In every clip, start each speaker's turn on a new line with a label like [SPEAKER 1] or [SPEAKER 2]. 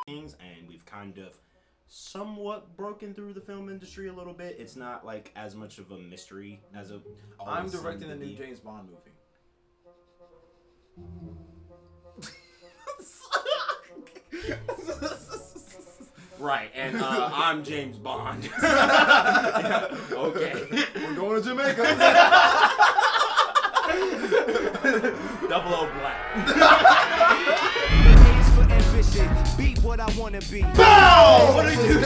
[SPEAKER 1] things, and we've kind of somewhat broken through the film industry a little bit. It's not like as much of a mystery as a.
[SPEAKER 2] I'm directing the new James Bond movie.
[SPEAKER 1] Right, and I'm James Bond. Yeah, okay.
[SPEAKER 2] We're going to Jamaica.
[SPEAKER 1] Double O Black.
[SPEAKER 3] For ambition, be what I wanna be.
[SPEAKER 2] Bow! What did you do?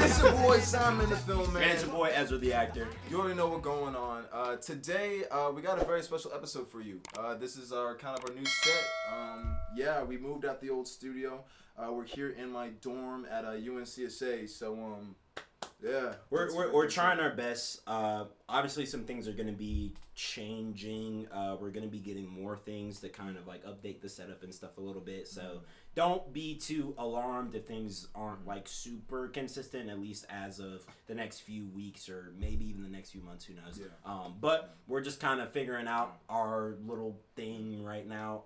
[SPEAKER 2] It's your boy Simon the film man.
[SPEAKER 1] And it's your boy Ezra the actor.
[SPEAKER 2] You already know what's going on. Today we got a very special episode for you. This is our new set. Yeah, we moved out the old studio. We're here in my dorm at UNCSA. So yeah,
[SPEAKER 1] we're trying our best. Obviously, some things are gonna be changing. We're gonna be getting more things to kind of like update the setup and stuff a little bit. So don't be too alarmed if things aren't like super consistent. At least as of the next few weeks or maybe even the next few months. Who knows? Yeah. But we're just kind of figuring out our little thing right now.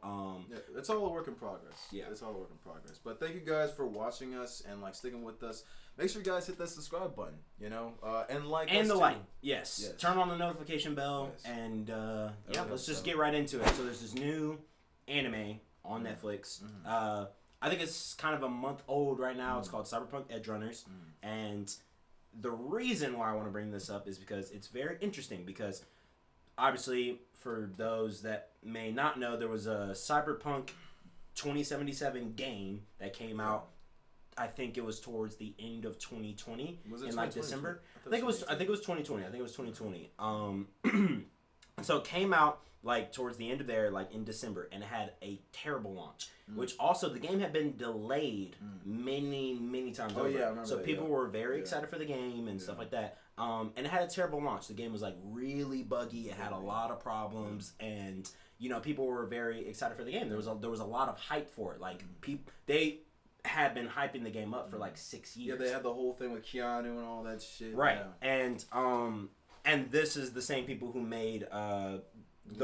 [SPEAKER 2] Yeah, it's all a work in progress.
[SPEAKER 1] Yeah,
[SPEAKER 2] it's all a work in progress. But thank you guys for watching us and like sticking with us. Make sure you guys hit that subscribe button, you know, and like
[SPEAKER 1] and
[SPEAKER 2] us
[SPEAKER 1] the
[SPEAKER 2] too.
[SPEAKER 1] like. Yes. Turn on the notification bell, and yeah, let's just get right into it. So there's this new anime on Netflix. I think it's kind of a month old right now. It's called CYBERPUNK EDGERUNNERS, and the reason why I want to bring this up is because it's very interesting. Because obviously, for those that may not know, there was a CYBERPUNK 2077 game that came out. I think it was towards the end of 2020 in like December. I think it was 2020. I think it was 2020. So it came out like towards the end of there, like in December, and it had a terrible launch. Which also the game had been delayed many times over.
[SPEAKER 2] Yeah, I remember
[SPEAKER 1] so
[SPEAKER 2] that,
[SPEAKER 1] people were very excited for the game and stuff like that. And it had a terrible launch. The game was like really buggy. It had a lot of problems, and you know people were very excited for the game. There was a lot of hype for it. Like they had been hyping the game up for like 6 years.
[SPEAKER 2] Yeah, they had the whole thing with Keanu and all that shit.
[SPEAKER 1] Right.
[SPEAKER 2] Yeah.
[SPEAKER 1] And this is the same people who made the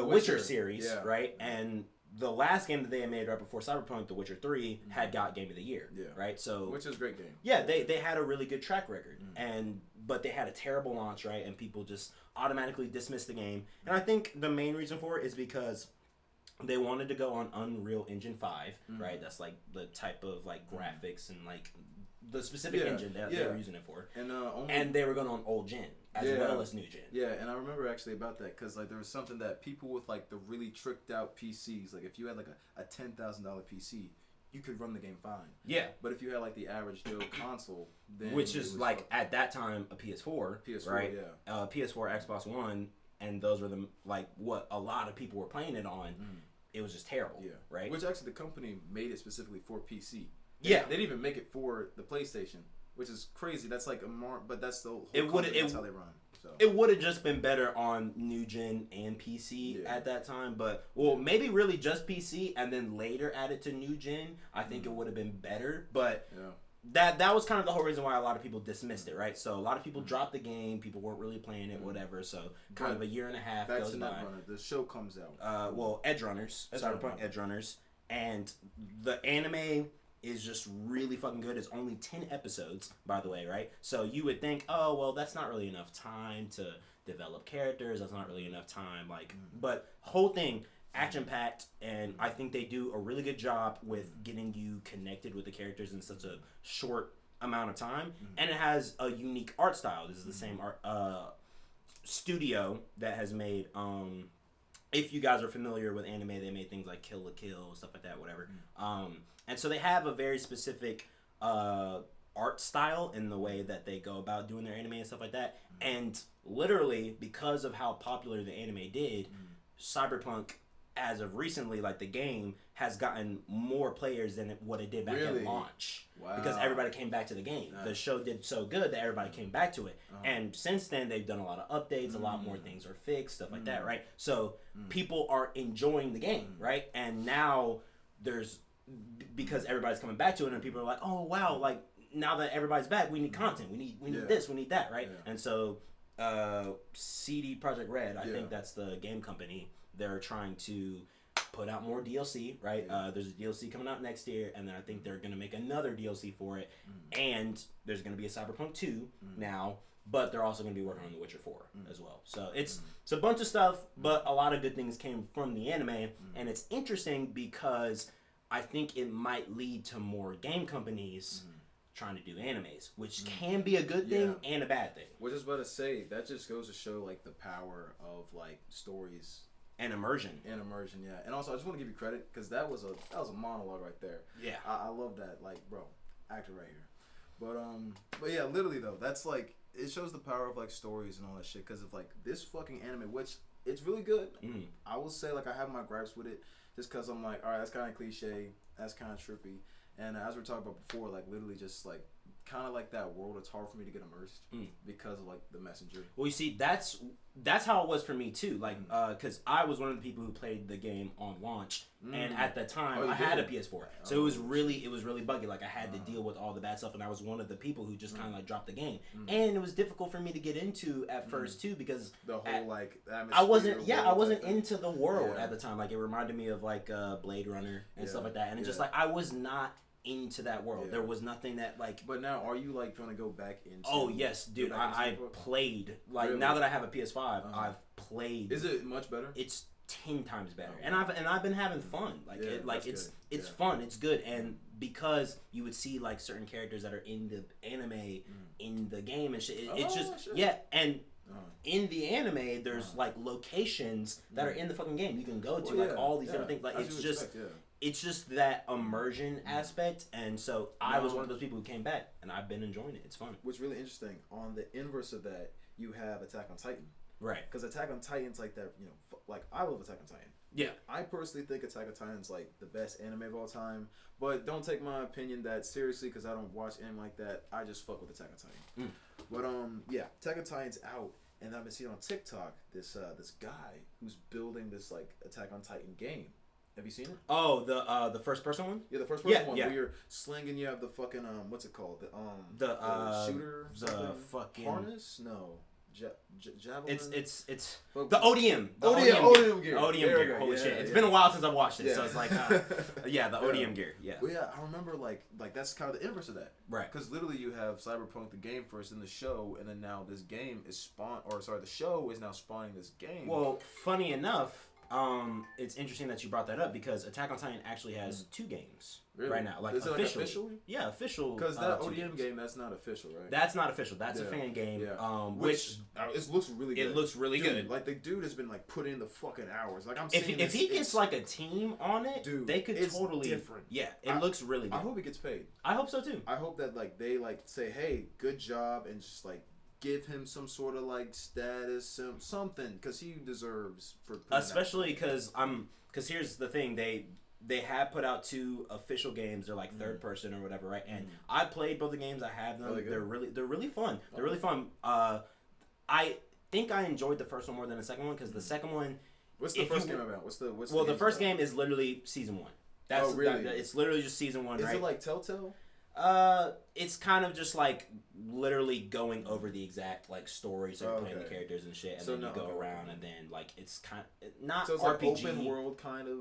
[SPEAKER 1] Witcher series, right? And the last game that they had made right before CYBERPUNK, The Witcher 3, had got Game of the Year. Yeah. Right? So
[SPEAKER 2] which is a great game.
[SPEAKER 1] Yeah, they had a really good track record. But they had a terrible launch, right? And people just automatically dismissed the game. And I think the main reason for it is because they wanted to go on Unreal Engine 5, right? That's like the type of like graphics and like the specific engine that they were using it for. And they were going on old gen as well as new gen.
[SPEAKER 2] Yeah, and I remember actually about that because like there was something that people with like the really tricked out PCs, like if you had like a $10,000 PC, you could run the game fine. Yeah. But if you had like the average Joe console, then
[SPEAKER 1] which is like at that time a PS4, right? Yeah. PS4, Xbox One, and those were the like what a lot of people were playing it on. It was just terrible, right?
[SPEAKER 2] Which actually the company made it specifically for PC. They didn't even make it for the PlayStation, which is crazy. That's like but that's the whole company. That's how they run. So.
[SPEAKER 1] It would have just been better on new gen and PC at that time, but maybe really just PC and then later add it to new gen. I think it would have been better, but that was kind of the whole reason why a lot of people dismissed it, right? So a lot of people dropped the game, people weren't really playing it, whatever. So kind of a year and a half goes by.
[SPEAKER 2] The show comes out.
[SPEAKER 1] EDGERUNNERS, CYBERPUNK EDGERUNNERS, and the anime is just really fucking good. It's only 10 episodes, by the way, right? So you would think, oh, well, that's not really enough time to develop characters. That's not really enough time, like, but whole thing action-packed, and I think they do a really good job with getting you connected with the characters in such a short amount of time, and it has a unique art style. This is the same art studio that has made if you guys are familiar with anime, they made things like Kill la Kill, stuff like that, whatever. And so they have a very specific art style in the way that they go about doing their anime and stuff like that. And literally, because of how popular the anime did, CYBERPUNK, as of recently, like the game, has gotten more players than what it did back at launch. Wow. Because everybody came back to the game. Nice. The show did so good that everybody came back to it. And since then, they've done a lot of updates, a lot more things are fixed, stuff like that, right? So people are enjoying the game, right? And now because everybody's coming back to it, and people are like, oh, wow, like, now that everybody's back, we need content. We need this, we need that, right? And so CD Projekt Red, I think that's the game company, they're trying to put out more DLC, right? There's a DLC coming out next year, and then I think they're gonna make another DLC for it, and there's gonna be a Cyberpunk 2 now, but they're also gonna be working on The Witcher 4 as well. So it's a bunch of stuff, but a lot of good things came from the anime, and it's interesting because I think it might lead to more game companies trying to do animes, which can be a good thing and a bad thing.
[SPEAKER 2] What I was about to say, that just goes to show like the power of like stories
[SPEAKER 1] and immersion.
[SPEAKER 2] Yeah. And also, I just want to give you credit because that was a monologue right there.
[SPEAKER 1] Yeah,
[SPEAKER 2] I love that. Like, bro, actor right here. But yeah, literally though, that's like it shows the power of like stories and all that shit. Because of like this fucking anime, which it's really good. I will say like I have my gripes with it, just because I'm like, all right, that's kind of cliche, that's kind of trippy. And as we were talking about before, like literally just like kind of like that world, it's hard for me to get immersed because of like the messenger.
[SPEAKER 1] Well, you see, that's how it was for me too. Like, because I was one of the people who played the game on launch, and at the time I had a PS4, so it was really buggy. Like I had to deal with all the bad stuff, and I was one of the people who just kind of like dropped the game, and it was difficult for me to get into at first too because
[SPEAKER 2] the whole like
[SPEAKER 1] I wasn't into the world at the time. Like it reminded me of like Blade Runner and stuff like that, and it's just like I was not into that world. There was nothing that like.
[SPEAKER 2] But now, are you like trying to go back into?
[SPEAKER 1] Oh yes, dude. I played like really? Now that I have a PS5, I've played.
[SPEAKER 2] Is it much better?
[SPEAKER 1] It's 10 times better, and I've been having fun. Like it's fun. It's good, and because you would see like certain characters that are in the anime in the game and shit. It's just and. In the anime, there's like locations that are in the fucking game you can go to, like all these different things. Like it's just that immersion aspect, and so I was one of those people who came back, and I've been enjoying it. It's fun.
[SPEAKER 2] What's really interesting, on the inverse of that, you have Attack on Titan.
[SPEAKER 1] Right.
[SPEAKER 2] Because Attack on Titan's like that, you know, like I love Attack on Titan.
[SPEAKER 1] Yeah.
[SPEAKER 2] I personally think Attack on Titan's like the best anime of all time, but don't take my opinion that seriously because I don't watch anime like that. I just fuck with Attack on Titan. But yeah, Attack on Titan's out. And I've been seeing on TikTok this guy who's building this like Attack on Titan game. Have you seen it?
[SPEAKER 1] Oh, the first person one?
[SPEAKER 2] Yeah, the first person one where you're slinging. You have the fucking what's it called? The shooter.
[SPEAKER 1] The fucking
[SPEAKER 2] harness? No, javelin.
[SPEAKER 1] It's the ODM.
[SPEAKER 2] ODM gear.
[SPEAKER 1] ODM gear. Holy shit! It's been a while since I've watched it, so it's like the ODM gear. Yeah.
[SPEAKER 2] Well, yeah, I remember like that's kind of the inverse of that.
[SPEAKER 1] Right.
[SPEAKER 2] Because literally you have Cyberpunk the game first in the show, and then now this game is the show is now spawning this game.
[SPEAKER 1] Well, funny enough, it's interesting that you brought that up because Attack on Titan actually has 2 games right now. Like,
[SPEAKER 2] is it
[SPEAKER 1] officially.
[SPEAKER 2] Like officially?
[SPEAKER 1] Yeah, official.
[SPEAKER 2] Because that ODM game, that's not official, right?
[SPEAKER 1] That's not official. That's a fan game.
[SPEAKER 2] Yeah.
[SPEAKER 1] Which
[SPEAKER 2] it looks really good.
[SPEAKER 1] It looks really good.
[SPEAKER 2] Like the dude has been like putting in the fucking hours. Like
[SPEAKER 1] if he gets like a team on it,
[SPEAKER 2] dude,
[SPEAKER 1] they could totally
[SPEAKER 2] different.
[SPEAKER 1] Yeah, it looks really good.
[SPEAKER 2] I hope he gets paid.
[SPEAKER 1] I hope so too.
[SPEAKER 2] I hope that like they like say, hey, good job, and just like give him some sort of like status, something, because he deserves for.
[SPEAKER 1] Especially because here's the thing, they have put out 2 official games. They're like third person or whatever, right? And I played both the games. I have them. They're really fun. They're really fun. I think I enjoyed the first one more than the second one because the second one.
[SPEAKER 2] What's the first game about? What's
[SPEAKER 1] the first game is literally season 1. That's really? It's literally just season 1.
[SPEAKER 2] Is
[SPEAKER 1] right?
[SPEAKER 2] It like Telltale?
[SPEAKER 1] It's kind of just like literally going over the exact like stories and playing the characters and shit, and then you go around and then like it's kind of not
[SPEAKER 2] so it's
[SPEAKER 1] RPG.
[SPEAKER 2] Like open world kind of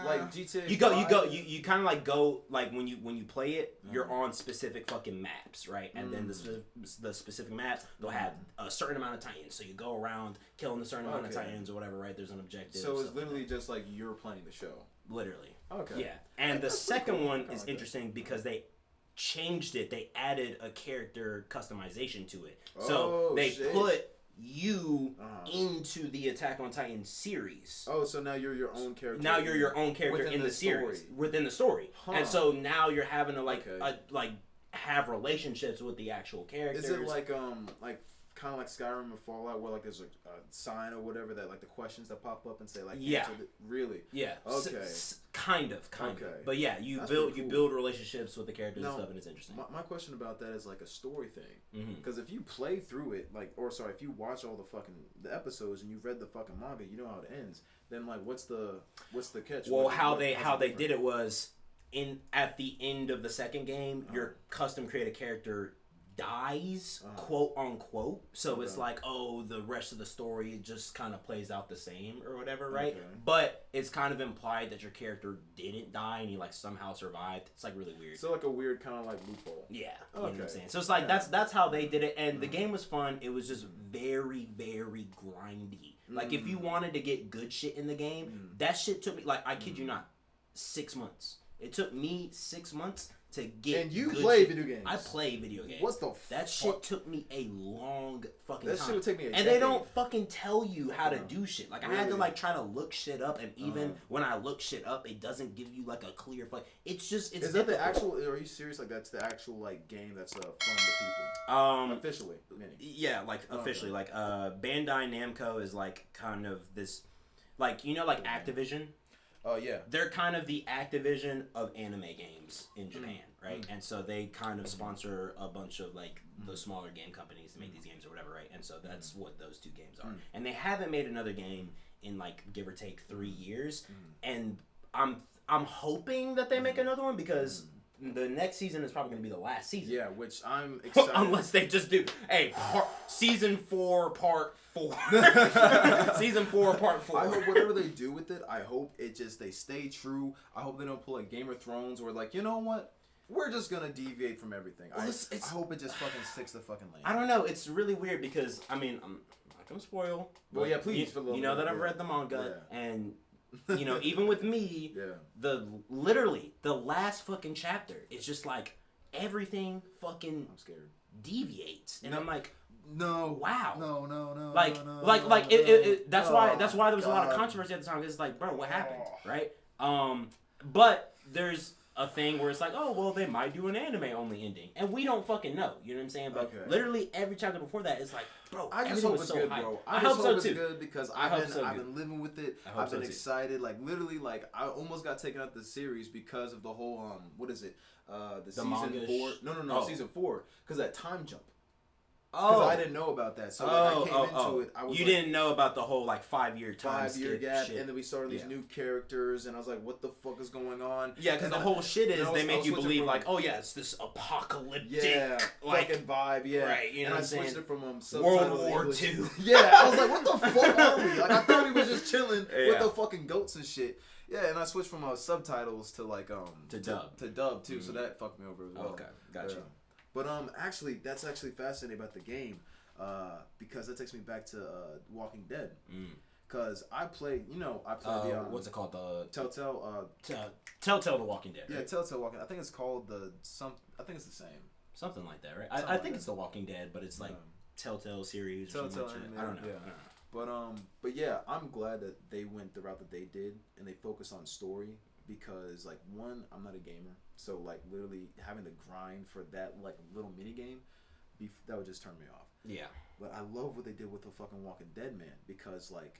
[SPEAKER 2] like GTA.
[SPEAKER 1] You kind of like go like when you play it, you're on specific fucking maps, right? And then the specific maps they'll have a certain amount of Titans, so you go around killing a certain amount of Titans or whatever, right? There's an objective.
[SPEAKER 2] So it's literally just like you're playing the show.
[SPEAKER 1] Literally.
[SPEAKER 2] Okay.
[SPEAKER 1] Yeah, and the second one is interesting because they changed it. They added a character customization to it. So they put you into the Attack on Titan series.
[SPEAKER 2] Oh, so now you're your own character.
[SPEAKER 1] Now you're your own character in the series within the story, and so now you're having to have relationships with the actual characters.
[SPEAKER 2] Is it like kind of like Skyrim or Fallout, where like there's a sign or whatever that like the questions that pop up and say like really
[SPEAKER 1] okay kind of but yeah you build relationships with the characters and stuff, and it's interesting.
[SPEAKER 2] My question about that is like a story thing, because if you play through it if you watch all the episodes and you've read the fucking manga, you know how it ends, then like what's the catch?
[SPEAKER 1] Well, how they did it was at the end of the second game, your custom created character dies, quote unquote. So it's like, oh, the rest of the story just kind of plays out the same or whatever, right?
[SPEAKER 2] Okay.
[SPEAKER 1] But it's kind of implied that your character didn't die and he like somehow survived. It's like really weird.
[SPEAKER 2] So like a weird kind of like loophole.
[SPEAKER 1] Yeah, you know what I'm saying. So it's like that's how they did it, and the game was fun. It was just very, very grindy. Like if you wanted to get good shit in the game, that shit took me like I kid you not, 6 months. It took me 6 months to get.
[SPEAKER 2] And you
[SPEAKER 1] good
[SPEAKER 2] play
[SPEAKER 1] shit.
[SPEAKER 2] video games.
[SPEAKER 1] I play video games.
[SPEAKER 2] What the
[SPEAKER 1] That shit took me a long fucking time.
[SPEAKER 2] That shit would take me a
[SPEAKER 1] And
[SPEAKER 2] decade.
[SPEAKER 1] they don't fucking tell you how to do shit. Like I had to like try to look shit up, and even when I look shit up, it doesn't give you like a clear it's just it's.
[SPEAKER 2] Is that the actual? Are you serious? Like that's the actual like game that's from the people. Officially. Meaning.
[SPEAKER 1] Yeah, like officially, like Bandai Namco is like kind of this, like you know, like Activision.
[SPEAKER 2] Oh yeah.
[SPEAKER 1] They're kind of the Activision of anime games in Japan, right? And so they kind of sponsor a bunch of like the smaller game companies to make these games or whatever, right? And so that's what those two games are. And they haven't made another game in like give or take 3 years. And I'm hoping that they make another one because the next season is probably going to be the last season.
[SPEAKER 2] Yeah, which I'm excited.
[SPEAKER 1] Unless they just do, season 4, part 4. Season 4, part 4.
[SPEAKER 2] I hope whatever they do with it, I hope they stay true. I hope they don't pull like Game of Thrones or like, you know what? We're just going to deviate from everything.
[SPEAKER 1] Well,
[SPEAKER 2] I hope it just fucking sticks to fucking land.
[SPEAKER 1] I don't know. It's really weird because, I mean, I'm not going to spoil.
[SPEAKER 2] Well, yeah, please.
[SPEAKER 1] You know that I've read the manga, and... You know, even with me, literally the last fucking chapter, it's just like everything fucking
[SPEAKER 2] I'm scared.
[SPEAKER 1] Deviates, and I'm like,
[SPEAKER 2] no,
[SPEAKER 1] wow,
[SPEAKER 2] no,
[SPEAKER 1] like that's why there was a lot of controversy at the time. 'Cause it's like, bro, what happened, right? But there's a thing where it's like, oh well, they might do an anime only ending, and we don't fucking know. You know what I'm saying? But literally every chapter before that is like, bro,
[SPEAKER 2] I just
[SPEAKER 1] everything
[SPEAKER 2] hope
[SPEAKER 1] was
[SPEAKER 2] it's
[SPEAKER 1] so
[SPEAKER 2] good,
[SPEAKER 1] hype.
[SPEAKER 2] bro.
[SPEAKER 1] I hope so
[SPEAKER 2] it's
[SPEAKER 1] too.
[SPEAKER 2] good because I've been living with it. I've been excited. Like literally, like I almost got taken out the series because of the whole what is it? The season 4. No, season 4 because that time jump. Because I didn't know about that, so I came into it. I was
[SPEAKER 1] didn't know about the whole like 5-year
[SPEAKER 2] gap,
[SPEAKER 1] shit.
[SPEAKER 2] and then we started these new characters, and I was like, "What the fuck is going on?"
[SPEAKER 1] Yeah, because the whole shit is they make you believe like, "Oh yeah, it's this apocalyptic
[SPEAKER 2] fucking vibe."
[SPEAKER 1] Right. You know what I'm saying?
[SPEAKER 2] I switched it from
[SPEAKER 1] World War II.
[SPEAKER 2] Yeah, I was like, "What the fuck are we?" Like I thought we was just chilling with the fucking goats and shit. Yeah, and I switched from subtitles to like to dub too, so that fucked me over as well.
[SPEAKER 1] Okay, gotcha.
[SPEAKER 2] But actually, that's actually fascinating about the game, because that takes me back to Walking Dead. Cause I play the
[SPEAKER 1] what's it called, the
[SPEAKER 2] Telltale
[SPEAKER 1] Telltale The Walking Dead.
[SPEAKER 2] Yeah,
[SPEAKER 1] right?
[SPEAKER 2] Telltale Walking. I think it's called I think it's the same.
[SPEAKER 1] Something like that, right? I think it's The Walking Dead, but it's like Telltale series.
[SPEAKER 2] Telltale.
[SPEAKER 1] Or something like I don't know.
[SPEAKER 2] Yeah. But yeah, I'm glad that they went the route that they did and they focused on story. Because like one, I'm not a gamer, so like literally having to grind for that like little mini game, that would just turn me off.
[SPEAKER 1] Yeah.
[SPEAKER 2] But I love what they did with the fucking Walking Dead, man. Because like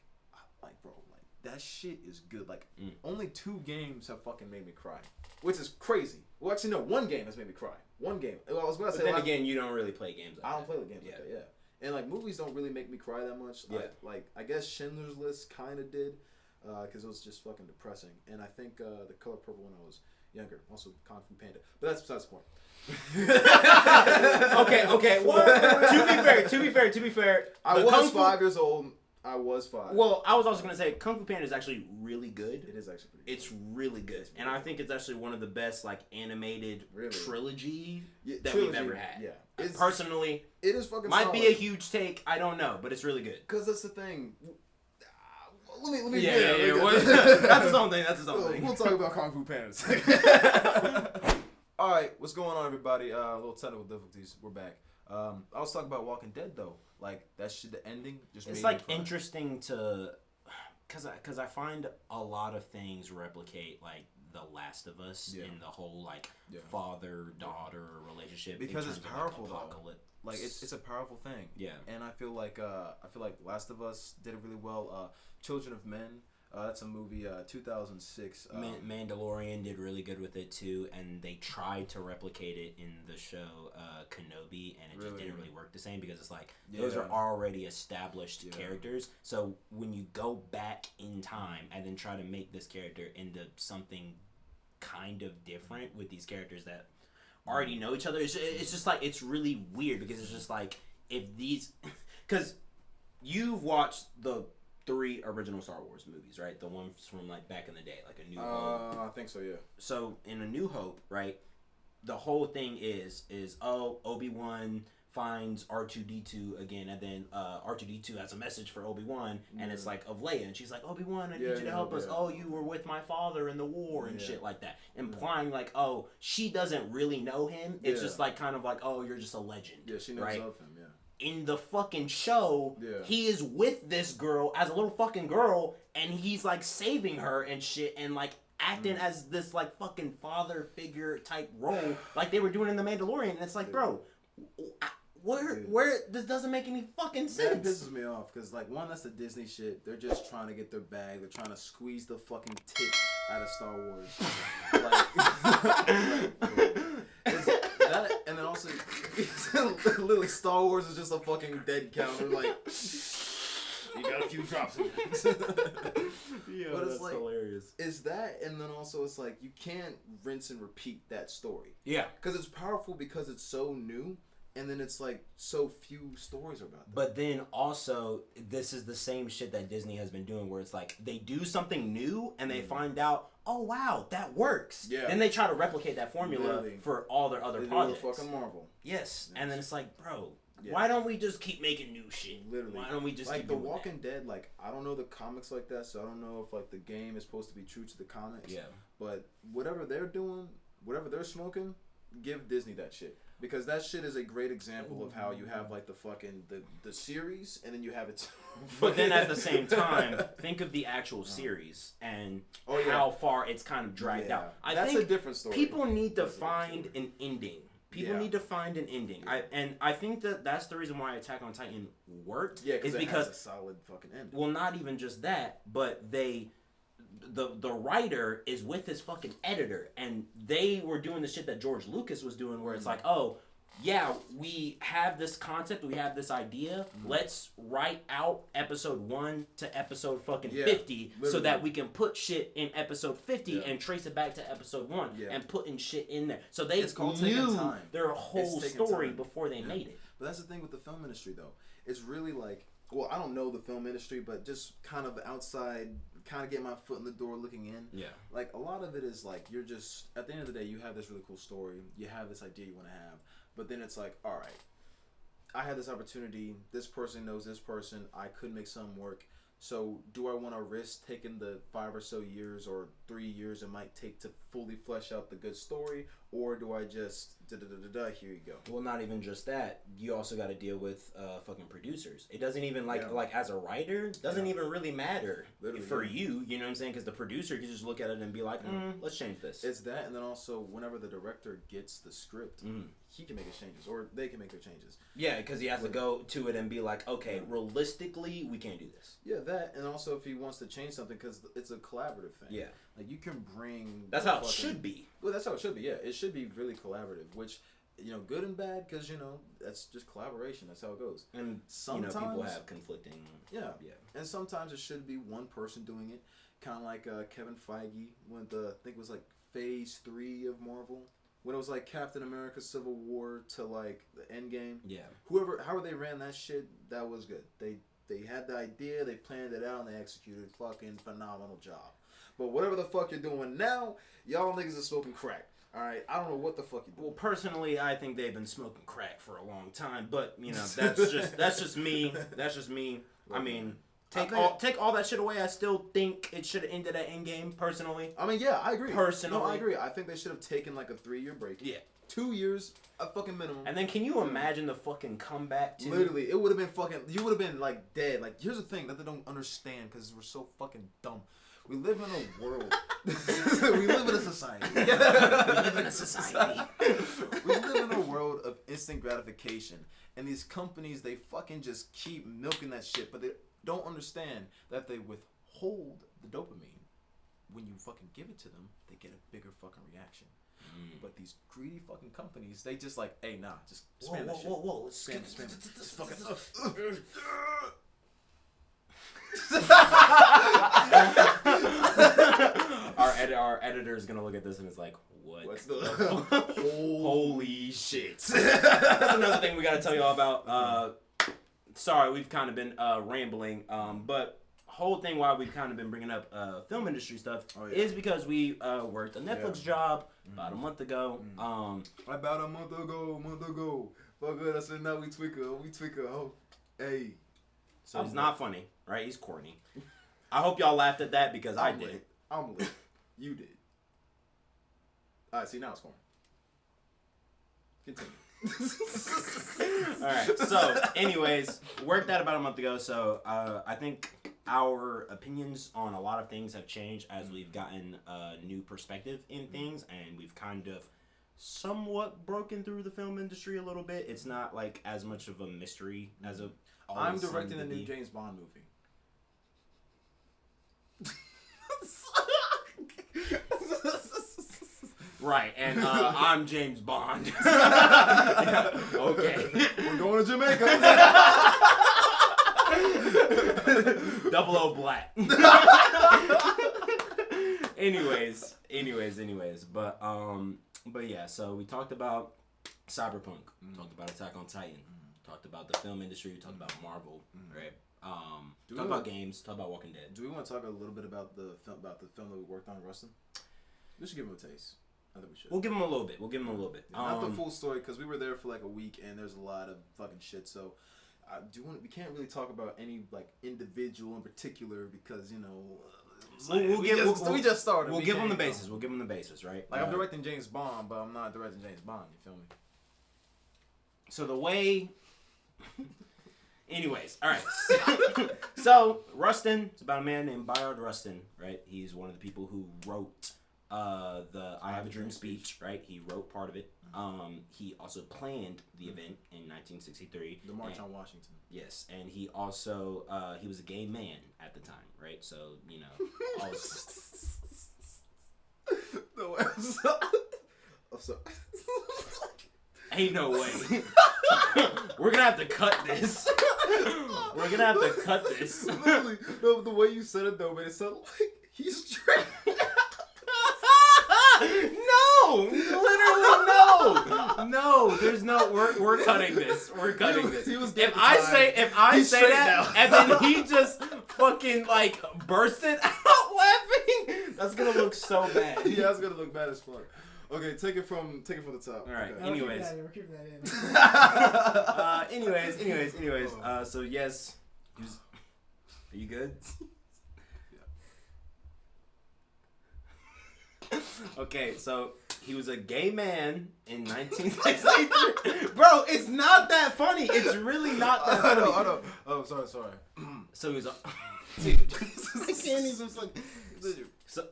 [SPEAKER 2] bro, like that shit is good. Like only 2 games have fucking made me cry, which is crazy. Well, actually no, 1 game has made me cry. 1 game. Well, I was gonna say.
[SPEAKER 1] But then again, you don't really play games.
[SPEAKER 2] I don't play the games like that. Yeah. And like movies don't really make me cry that much. Like I guess Schindler's List kind of did. Because it was just fucking depressing, and I think The Color Purple when I was younger, also Kung Fu Panda, but that's besides the point.
[SPEAKER 1] Okay. Well, to be fair,
[SPEAKER 2] I was 5 years old. I was 5.
[SPEAKER 1] Well, I was also gonna say Kung Fu Panda is actually really good.
[SPEAKER 2] It is actually pretty good.
[SPEAKER 1] It's really good, and I think it's actually one of the best like animated trilogy that
[SPEAKER 2] trilogy,
[SPEAKER 1] we've ever had.
[SPEAKER 2] Yeah,
[SPEAKER 1] personally,
[SPEAKER 2] it is fucking.
[SPEAKER 1] Might
[SPEAKER 2] solid.
[SPEAKER 1] be a huge take. I don't know, but it's really good.
[SPEAKER 2] Because that's the thing. Let me.
[SPEAKER 1] Yeah. That's his own thing.
[SPEAKER 2] We'll talk about Kung Fu Pandas. All right, what's going on, everybody? A little technical difficulties. We're back. I was talking about Walking Dead though. Like that shit, the ending just.
[SPEAKER 1] It's like interesting to, cause I find a lot of things replicate like The Last of Us in the whole like father-daughter relationship.
[SPEAKER 2] Because it's powerful
[SPEAKER 1] though.
[SPEAKER 2] Like it's a powerful thing. Yeah. And I feel like Last of Us did it really well. Children of Men. That's a movie, 2006.
[SPEAKER 1] Mandalorian did really good with it too, and they tried to replicate it in the show Kenobi, and it just didn't really work the same because it's like those are already established characters. So when you go back in time and then try to make this character into something kind of different with these characters that already know each other. It's just like, it's really weird because it's just like, if these, because you've watched the 3 original Star Wars movies, right? The ones from like back in the day, like A New Hope.
[SPEAKER 2] I think so, yeah.
[SPEAKER 1] So in A New Hope, right, the whole thing is Obi-Wan finds R2-D2 again, and then R2-D2 has a message for Obi-Wan, and it's like of Leia, and she's like, Obi-Wan, I need you to help us. Oh, you were with my father in the war and shit like that, implying like, oh, she doesn't really know him. It's just like kind of like, oh, you're just a legend. Yeah,
[SPEAKER 2] she knows of him. Yeah.
[SPEAKER 1] In the fucking show, he is with this girl as a little fucking girl, and he's like saving her and shit, and like acting as this like fucking father figure type role, like they were doing in The Mandalorian. And it's like, bro, where this doesn't make any fucking sense.
[SPEAKER 2] That pisses me off because, like, one, that's the Disney shit. They're just trying to get their bag. They're trying to squeeze the fucking tit out of Star Wars. That, and then also, literally, Star Wars is just a fucking dead counter. Like, you got a few drops in it.
[SPEAKER 1] Yeah,
[SPEAKER 2] but it's
[SPEAKER 1] that's
[SPEAKER 2] like,
[SPEAKER 1] hilarious.
[SPEAKER 2] Is that, and then also it's like, you can't rinse and repeat that story.
[SPEAKER 1] Yeah.
[SPEAKER 2] Because it's powerful because it's so new. And then it's like so few stories about that.
[SPEAKER 1] But then also, this is the same shit that Disney has been doing, where it's like they do something new and they find out, oh wow, that works. Yeah. Then they try to replicate that formula for all their other projects.
[SPEAKER 2] Fucking Marvel.
[SPEAKER 1] Yes. And then it's like, bro, why don't we just keep making new shit?
[SPEAKER 2] Literally.
[SPEAKER 1] Why don't we just
[SPEAKER 2] like
[SPEAKER 1] keep
[SPEAKER 2] The
[SPEAKER 1] doing
[SPEAKER 2] Walking Dead? Like, I don't know the comics like that, so I don't know if like the game is supposed to be true to the comics. Yeah. But whatever they're doing, whatever they're smoking, give Disney that shit. Because that shit is a great example of how you have like the fucking the series and then you have its
[SPEAKER 1] but then at the same time, think of the actual series and how far it's kind of dragged out.
[SPEAKER 2] That's a different story.
[SPEAKER 1] People need to find an ending. People need to find an ending. I think that's the reason why Attack on Titan worked.
[SPEAKER 2] Yeah, because it has a solid fucking ending.
[SPEAKER 1] Well, not even just that, but the writer is with his fucking editor, and they were doing the shit that George Lucas was doing, where it's like, oh, yeah, we have this concept, we have this idea, let's write out episode 1 to episode fucking 50, so that we can put shit in episode 50 and trace it back to episode 1 and putting shit in there. So they knew their whole story before they made it.
[SPEAKER 2] But that's the thing with the film industry, though. It's really like, well, I don't know the film industry, but just kind of outside, kind of get my foot in the door looking in. Yeah. Like, a lot of it is like, you're just, at the end of the day, you have this really cool story, you have this idea you want to have, but then it's like, all right, I had this opportunity, this person knows this person, I could make something work, so do I want to risk taking the 5 or so years or 3 years it might take to fully flesh out the good story, or do I just here you go?
[SPEAKER 1] Well, not even just that. You also got to deal with fucking producers. It doesn't even like as a writer, doesn't even really matter for you. You know what I'm saying? Because the producer can just look at it and be like, let's change this.
[SPEAKER 2] It's that, and then also whenever the director gets the script, he can make his changes, or they can make their changes.
[SPEAKER 1] Yeah, because he has to go to it and be like, okay, realistically, we can't do this.
[SPEAKER 2] Yeah, that, and also if he wants to change something, because it's a collaborative thing. Yeah. Like, you can bring...
[SPEAKER 1] That's how it should be.
[SPEAKER 2] Well, that's how it should be, yeah. It should be really collaborative, which, you know, good and bad, because, you know, that's just collaboration. That's how it goes.
[SPEAKER 1] And sometimes, you know, people have conflicting...
[SPEAKER 2] Yeah. And sometimes it should be one person doing it. Kind of like Kevin Feige went I think it was like Phase 3 of Marvel. When it was like Captain America Civil War to like the Endgame. Yeah. However they ran that shit, that was good. They had the idea, they planned it out, and they executed fucking phenomenal job. But whatever the fuck you're doing now, y'all niggas are smoking crack. Alright, I don't know what the fuck you doing.
[SPEAKER 1] Well, personally, I think they've been smoking crack for a long time, but, you know, that's just me. That's just me. I mean, take all that shit away, I still think it should have ended at Endgame, personally.
[SPEAKER 2] I mean, yeah, I agree.
[SPEAKER 1] Personally.
[SPEAKER 2] No, I agree. I think they should have taken like a 3-year break. Yeah. 2 years, a fucking minimum.
[SPEAKER 1] And then can you imagine the fucking comeback to...
[SPEAKER 2] Literally, it would have been fucking... You would have been, like, dead. Like, here's the thing that they don't understand, because we're so fucking dumb. We live in a world. We live in a society. We live in a society. We live in a world of instant gratification. And these companies, they fucking just keep milking that shit. But they don't understand that they withhold the dopamine. When you fucking give it to them, they get a bigger fucking reaction. But these greedy fucking companies, they just like, hey, nah, just spam that shit. Whoa, let's spam it. Just fucking...
[SPEAKER 1] Our our editor is gonna look at this and it's like, what?
[SPEAKER 2] What's the
[SPEAKER 1] holy shit? That's another thing we gotta tell y'all about. Sorry, we've kind of been rambling, but whole thing why we've kind of been bringing up film industry stuff is because we worked a Netflix job about a month ago.
[SPEAKER 2] About a month ago. Fuck good. I said no, we tweaker. Oh, hey.
[SPEAKER 1] So he's not funny, right? He's corny. I hope y'all laughed at that because I did.
[SPEAKER 2] I'm lit. You did. All right, see, now it's corny. Continue.
[SPEAKER 1] Alright, so anyways, worked that about a month ago, so I think our opinions on a lot of things have changed as we've gotten a new perspective in things, and we've kind of somewhat broken through the film industry a little bit. It's not like as much of a mystery as a
[SPEAKER 2] I'm directing a new James Bond movie.
[SPEAKER 1] Right, and I'm James Bond. Yeah, okay.
[SPEAKER 2] We're going to Jamaica.
[SPEAKER 1] 00 Black. anyways, but yeah, so we talked about Cyberpunk, talked about Attack on Titan, talked about the film industry, talked about Marvel, right? Talked about games, talked about Walking Dead.
[SPEAKER 2] Do we want to talk a little bit about the film that we worked on, Rustin? We should give him a taste. I think we should.
[SPEAKER 1] We'll give him a little bit.
[SPEAKER 2] Not the full story because we were there for like a week and there's a lot of fucking shit. So we can't really talk about any like individual in particular because we just started.
[SPEAKER 1] We'll give him the basis. We'll give him the basis, right?
[SPEAKER 2] Like I'm directing James Bond, but I'm not directing James Bond. You feel me?
[SPEAKER 1] So the way. Anyways, all right. So Rustin, it's about a man named Bayard Rustin, right? He's one of the people who wrote the I Have a Dream speech, right? He wrote part of it. He also planned the event in 1963.
[SPEAKER 2] The March on Washington.
[SPEAKER 1] Yes, and he also he was a gay man at the time, right? So
[SPEAKER 2] No, I'm sorry.
[SPEAKER 1] Ain't no way. We're gonna have to cut this.
[SPEAKER 2] Literally, no, the way you said it though, man, it sounded like he's straight.
[SPEAKER 1] No, literally no. There's no. We're cutting this.
[SPEAKER 2] He was
[SPEAKER 1] If I say that, and then he just fucking like bursted out laughing, that's gonna look so bad.
[SPEAKER 2] Yeah, it's gonna look bad as fuck. Okay, take it from the top.
[SPEAKER 1] All right.
[SPEAKER 2] Okay.
[SPEAKER 1] Anyways.
[SPEAKER 4] We're keeping that in.
[SPEAKER 1] Anyways. So yes, he was. Are you good? Yeah. Okay, so he was a gay man in 1963. Bro, it's not that funny. It's really not that funny.
[SPEAKER 2] I know. Oh, sorry.
[SPEAKER 1] So he was a. Dude,
[SPEAKER 2] I can't even like.
[SPEAKER 1] So.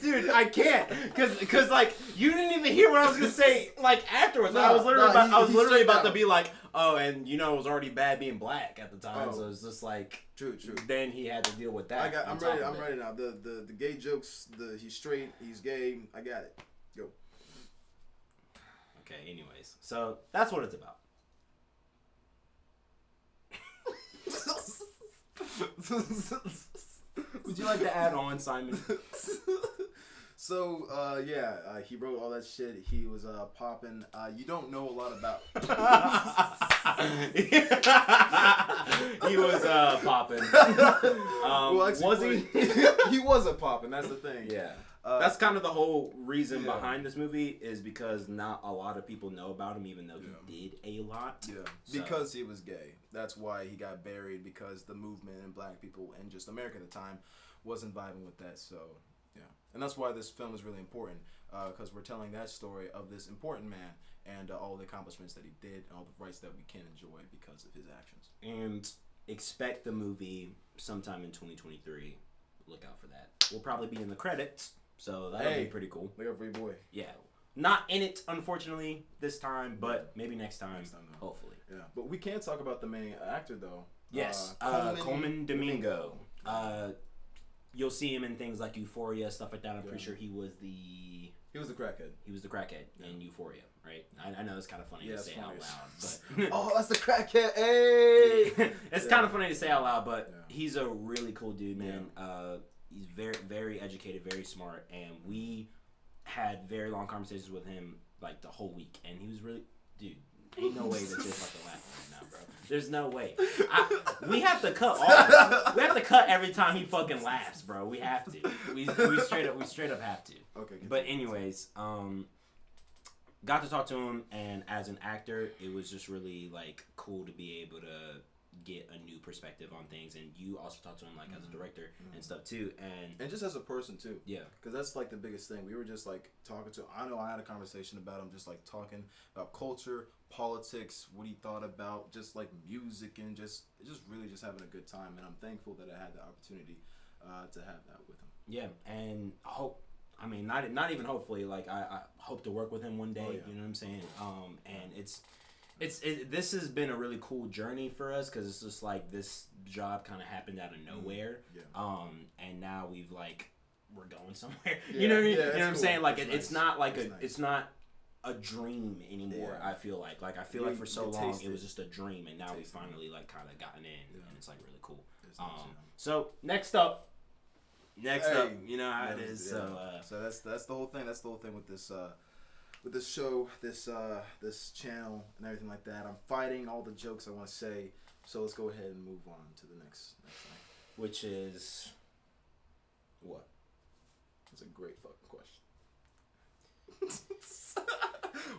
[SPEAKER 1] Dude, I can't, cause like you didn't even hear what I was gonna say like afterwards. I was literally about to be like, oh, and it was already bad being black at the time, so it's just like
[SPEAKER 2] true.
[SPEAKER 1] Then he had to deal with that.
[SPEAKER 2] I'm ready now. The gay jokes. He's straight. He's gay. I got it. Go.
[SPEAKER 1] Okay. Anyways, so that's what it's about. Would you like to add on, Simon?
[SPEAKER 2] So, he wrote all that shit. He was popping. You don't know a lot about.
[SPEAKER 1] He was popping.
[SPEAKER 2] Well, actually,
[SPEAKER 1] was he?
[SPEAKER 2] He wasn't popping. That's the thing.
[SPEAKER 1] Yeah. That's kind of the whole reason behind this movie is because not a lot of people know about him, even though he did a lot.
[SPEAKER 2] Yeah. So. Because he was gay. That's why he got buried, because the movement and black people and just America at the time wasn't vibing with that. So, yeah. And that's why this film is really important, because we're telling that story of this important man and all the accomplishments that he did and all the rights that we can enjoy because of his actions.
[SPEAKER 1] And expect the movie sometime in 2023. Look out for that. We'll probably be in the credits. So that'll be pretty cool.
[SPEAKER 2] Look out for your boy.
[SPEAKER 1] Yeah. Not in it, unfortunately, this time, but maybe next time hopefully.
[SPEAKER 2] Yeah. But we can talk about the main actor, though.
[SPEAKER 1] Yes. Coleman Domingo. You'll see him in things like Euphoria, stuff like that. I'm pretty sure he was the
[SPEAKER 2] crackhead.
[SPEAKER 1] He was the crackhead in Euphoria, right? I know it's kind of funny to say out loud, but
[SPEAKER 2] oh, that's the crackhead. Hey,
[SPEAKER 1] it's kind of funny to say out loud, but he's a really cool dude, man. He's very, very educated, very smart, and we had very long conversations with him like the whole week, and he was really, dude. Ain't no way that you're fucking laughing right now, bro. There's no way. We have to cut all. We have to cut every time he fucking laughs, bro. We have to. We straight up have to.
[SPEAKER 2] Okay.
[SPEAKER 1] But anyways, got to talk to him, and as an actor, it was just really like cool to be able to get a new perspective on things, and you also talked to him like as a director and stuff too,
[SPEAKER 2] and just as a person too.
[SPEAKER 1] Yeah,
[SPEAKER 2] because that's like the biggest thing. We were just like talking to. I know I had a conversation about him, just like talking about culture, politics, what he thought about just like music, and just really just having a good time. And I'm thankful that I had the opportunity to have that with him.
[SPEAKER 1] Yeah, and I hope. I mean, not even hopefully. Like I hope to work with him one day.
[SPEAKER 2] Oh, yeah.
[SPEAKER 1] You know what I'm saying? And this has been a really cool journey for us because it's just like this job kind of happened out of nowhere.
[SPEAKER 2] Yeah.
[SPEAKER 1] And now we're going somewhere.
[SPEAKER 2] Yeah,
[SPEAKER 1] you know what I mean?
[SPEAKER 2] yeah,
[SPEAKER 1] You know what I'm
[SPEAKER 2] cool.
[SPEAKER 1] saying? Like
[SPEAKER 2] It's
[SPEAKER 1] it's
[SPEAKER 2] nice.
[SPEAKER 1] not like
[SPEAKER 2] It's nice.
[SPEAKER 1] it's not a dream anymore.
[SPEAKER 2] Yeah.
[SPEAKER 1] I feel like I feel
[SPEAKER 2] You-
[SPEAKER 1] like for so
[SPEAKER 2] you
[SPEAKER 1] long
[SPEAKER 2] taste
[SPEAKER 1] it was
[SPEAKER 2] it.
[SPEAKER 1] just a dream, and now we
[SPEAKER 2] Taste it.
[SPEAKER 1] finally like kind of gotten in,
[SPEAKER 2] Yeah.
[SPEAKER 1] and it's like really cool.
[SPEAKER 2] It's nice,
[SPEAKER 1] So next up,
[SPEAKER 2] Hey.
[SPEAKER 1] you know how it
[SPEAKER 2] Yeah,
[SPEAKER 1] is.
[SPEAKER 2] yeah. So that's the whole thing. That's the whole thing with this show, this channel, and everything like that. I'm fighting all the jokes I want to say. So let's go ahead and move on to the next thing.
[SPEAKER 1] Which is what?
[SPEAKER 2] That's a great fucking question.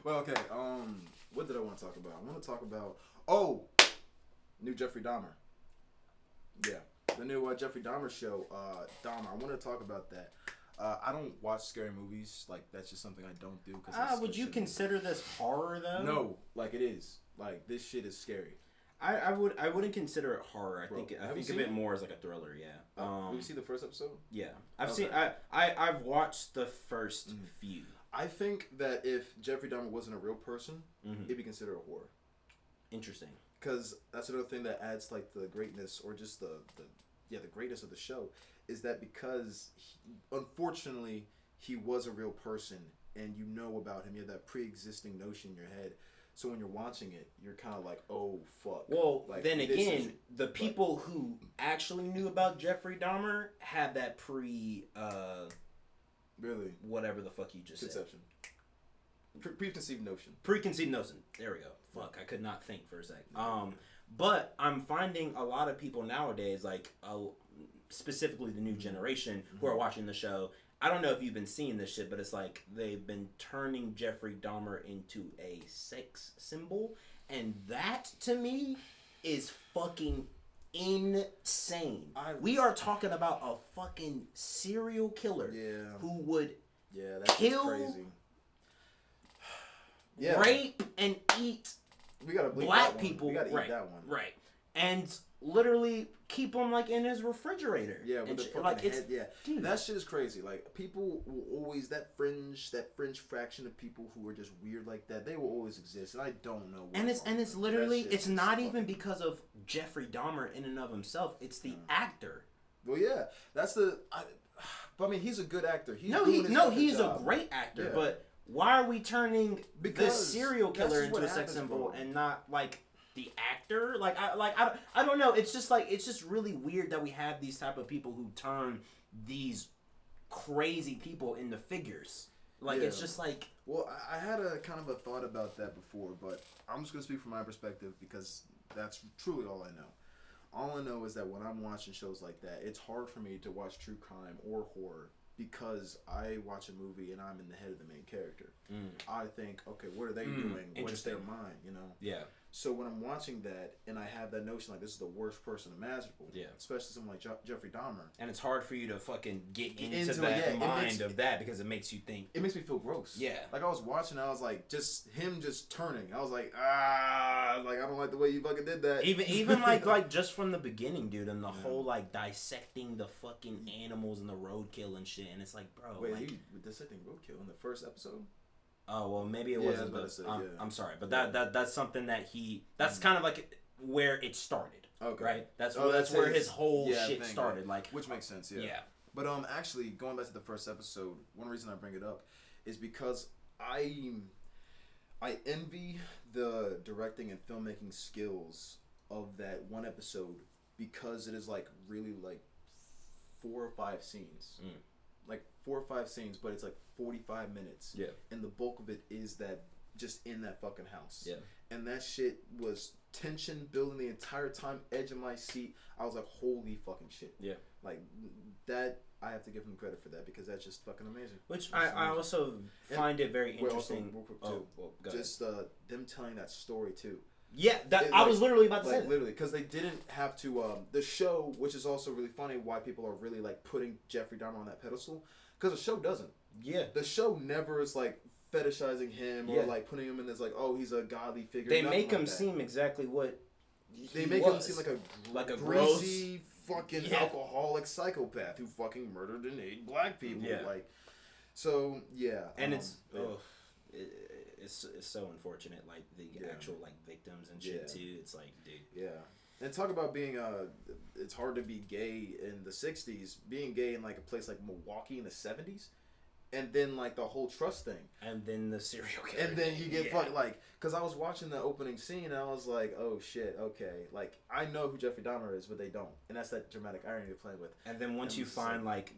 [SPEAKER 2] Well, okay. What did I want to talk about? I want to talk about new Jeffrey Dahmer. Yeah, the new Jeffrey Dahmer show. Dahmer. I want to talk about that. I don't watch scary movies. Like that's just something I don't do.
[SPEAKER 1] Would you consider this horror though?
[SPEAKER 2] No, like it is. Like this shit is scary.
[SPEAKER 1] I wouldn't consider it horror. I
[SPEAKER 2] Bro,
[SPEAKER 1] think
[SPEAKER 2] have you
[SPEAKER 1] of
[SPEAKER 2] seen
[SPEAKER 1] it
[SPEAKER 2] it?
[SPEAKER 1] more as like a thriller. Yeah.
[SPEAKER 2] Did you see the first episode?
[SPEAKER 1] Yeah, I've
[SPEAKER 2] Okay.
[SPEAKER 1] seen. I've watched the first few.
[SPEAKER 2] I think that if Jeffrey Dahmer wasn't a real person, it'd be considered a horror.
[SPEAKER 1] Interesting.
[SPEAKER 2] Because that's another thing that adds like the greatness, or just the greatness of the show, is that because unfortunately he was a real person, and you know about him, you have that pre-existing notion in your head. So when you're watching it, you're kind of like, oh fuck.
[SPEAKER 1] Well,
[SPEAKER 2] like,
[SPEAKER 1] then
[SPEAKER 2] this
[SPEAKER 1] again,
[SPEAKER 2] is-
[SPEAKER 1] the people who actually knew about Jeffrey Dahmer had that
[SPEAKER 2] really
[SPEAKER 1] whatever the fuck you just said.
[SPEAKER 2] conception, preconceived notion.
[SPEAKER 1] Preconceived notion. There we go. Fuck, I could not think for a second. But I'm finding a lot of people nowadays, like specifically the new generation who are watching the show. I don't know if you've been seeing this shit, but it's like they've been turning Jeffrey Dahmer into a sex symbol, and that to me is fucking insane. We are talking about a fucking serial killer who would
[SPEAKER 2] that's
[SPEAKER 1] kill,
[SPEAKER 2] crazy.
[SPEAKER 1] rape, and eat
[SPEAKER 2] We gotta bleep
[SPEAKER 1] black
[SPEAKER 2] that one.
[SPEAKER 1] people,
[SPEAKER 2] We gotta
[SPEAKER 1] right,
[SPEAKER 2] eat that one.
[SPEAKER 1] right, and literally keep them like in his refrigerator.
[SPEAKER 2] Yeah, with
[SPEAKER 1] and
[SPEAKER 2] the
[SPEAKER 1] shit.
[SPEAKER 2] fucking
[SPEAKER 1] like
[SPEAKER 2] head. Yeah,
[SPEAKER 1] dude.
[SPEAKER 2] that shit is crazy. Like people will always that fringe fraction of people who are just weird like that. They will always exist, and I don't know.
[SPEAKER 1] And it's
[SPEAKER 2] what's wrong with them.
[SPEAKER 1] literally
[SPEAKER 2] That shit
[SPEAKER 1] it's
[SPEAKER 2] is
[SPEAKER 1] not
[SPEAKER 2] fucking-
[SPEAKER 1] even because of Jeffrey Dahmer in and of himself. It's the actor.
[SPEAKER 2] Well, yeah, that's but I mean, he's a good actor. He's
[SPEAKER 1] He's a great actor.
[SPEAKER 2] Yeah.
[SPEAKER 1] But why are we turning
[SPEAKER 2] Because
[SPEAKER 1] this serial
[SPEAKER 2] that's
[SPEAKER 1] killer
[SPEAKER 2] just
[SPEAKER 1] into
[SPEAKER 2] what
[SPEAKER 1] a sex
[SPEAKER 2] happens,
[SPEAKER 1] symbol
[SPEAKER 2] bro.
[SPEAKER 1] and not like the actor? I don't know. It's just really weird that we have these type of people who turn these crazy people into figures. Like it's
[SPEAKER 2] Yeah.
[SPEAKER 1] just like.
[SPEAKER 2] Well, I had a kind of a thought about that before, but I'm just gonna speak from my perspective because that's truly all I know. All I know is that when I'm watching shows like that, it's hard for me to watch true crime or horror because I watch a movie and I'm in the head of the main character. I think, okay, what are they doing? What's their
[SPEAKER 1] interesting.
[SPEAKER 2] mind? You know?
[SPEAKER 1] Yeah.
[SPEAKER 2] So when I'm watching that and I have that notion like this is the worst person imaginable,
[SPEAKER 1] Yeah.
[SPEAKER 2] especially someone like Jeffrey Dahmer,
[SPEAKER 1] And it's hard for you to fucking get into
[SPEAKER 2] Into it,
[SPEAKER 1] that
[SPEAKER 2] yeah, it
[SPEAKER 1] mind
[SPEAKER 2] makes-
[SPEAKER 1] of that because it makes you think.
[SPEAKER 2] it makes me feel gross.
[SPEAKER 1] Yeah.
[SPEAKER 2] Like I was watching, I was like, just him just turning. I was like, like I don't like the way you fucking did that.
[SPEAKER 1] Even like just from the beginning, dude, and the whole like dissecting the fucking animals and the roadkill and shit, and it's like, bro,
[SPEAKER 2] Wait,
[SPEAKER 1] like,
[SPEAKER 2] he dissecting roadkill in the first episode?
[SPEAKER 1] oh well, maybe it
[SPEAKER 2] Yeah, I was
[SPEAKER 1] wasn't.
[SPEAKER 2] about
[SPEAKER 1] But
[SPEAKER 2] to say,
[SPEAKER 1] I'm,
[SPEAKER 2] yeah.
[SPEAKER 1] I'm sorry, but that's something that that's kind of like where it started.
[SPEAKER 2] Okay.
[SPEAKER 1] Right. That's
[SPEAKER 2] that's
[SPEAKER 1] where
[SPEAKER 2] his-
[SPEAKER 1] his whole
[SPEAKER 2] yeah,
[SPEAKER 1] shit
[SPEAKER 2] thing,
[SPEAKER 1] started.
[SPEAKER 2] right.
[SPEAKER 1] Like,
[SPEAKER 2] Which makes sense, yeah.
[SPEAKER 1] yeah.
[SPEAKER 2] But actually, going back to the first episode, one reason I bring it up is because I envy the directing and filmmaking skills of that one episode because it is like really like 4 or 5 scenes. Like 4 or 5 scenes, but it's like 45 minutes.
[SPEAKER 1] Yeah.
[SPEAKER 2] And the bulk of it is that just in that fucking house.
[SPEAKER 1] Yeah.
[SPEAKER 2] And that shit was tension building the entire time, edge of my seat. I was like, holy fucking shit.
[SPEAKER 1] Yeah.
[SPEAKER 2] Like that, I have to give him credit for that because that's just fucking amazing.
[SPEAKER 1] Which I also find it very interesting.
[SPEAKER 2] Real quick too. Just them telling that story too.
[SPEAKER 1] Yeah, I was literally about to say that.
[SPEAKER 2] Literally, because they didn't have to. The show, which is also really funny, why people are really like putting Jeffrey Dahmer on that pedestal, because the show doesn't.
[SPEAKER 1] Yeah.
[SPEAKER 2] The show never is like fetishizing him or like putting him in this like, oh, he's a godly figure.
[SPEAKER 1] They make him seem exactly what
[SPEAKER 2] they make him seem like a greasy fucking alcoholic psychopath who fucking murdered and ate black people.
[SPEAKER 1] Yeah.
[SPEAKER 2] Like, so yeah.
[SPEAKER 1] And it's so unfortunate, like the actual like victims and shit too. It's like, dude.
[SPEAKER 2] Yeah. And talk about being it's hard to be gay in the 60s, being gay in like a place like Milwaukee in the 70s, and then like the whole trust thing,
[SPEAKER 1] and then the serial killer,
[SPEAKER 2] and then you get fucked, like, because I was watching the opening scene and I was like, oh shit, okay, like I know who Jeffrey Dahmer is, but they don't, and that's that dramatic irony they're playing with.
[SPEAKER 1] And then once you find like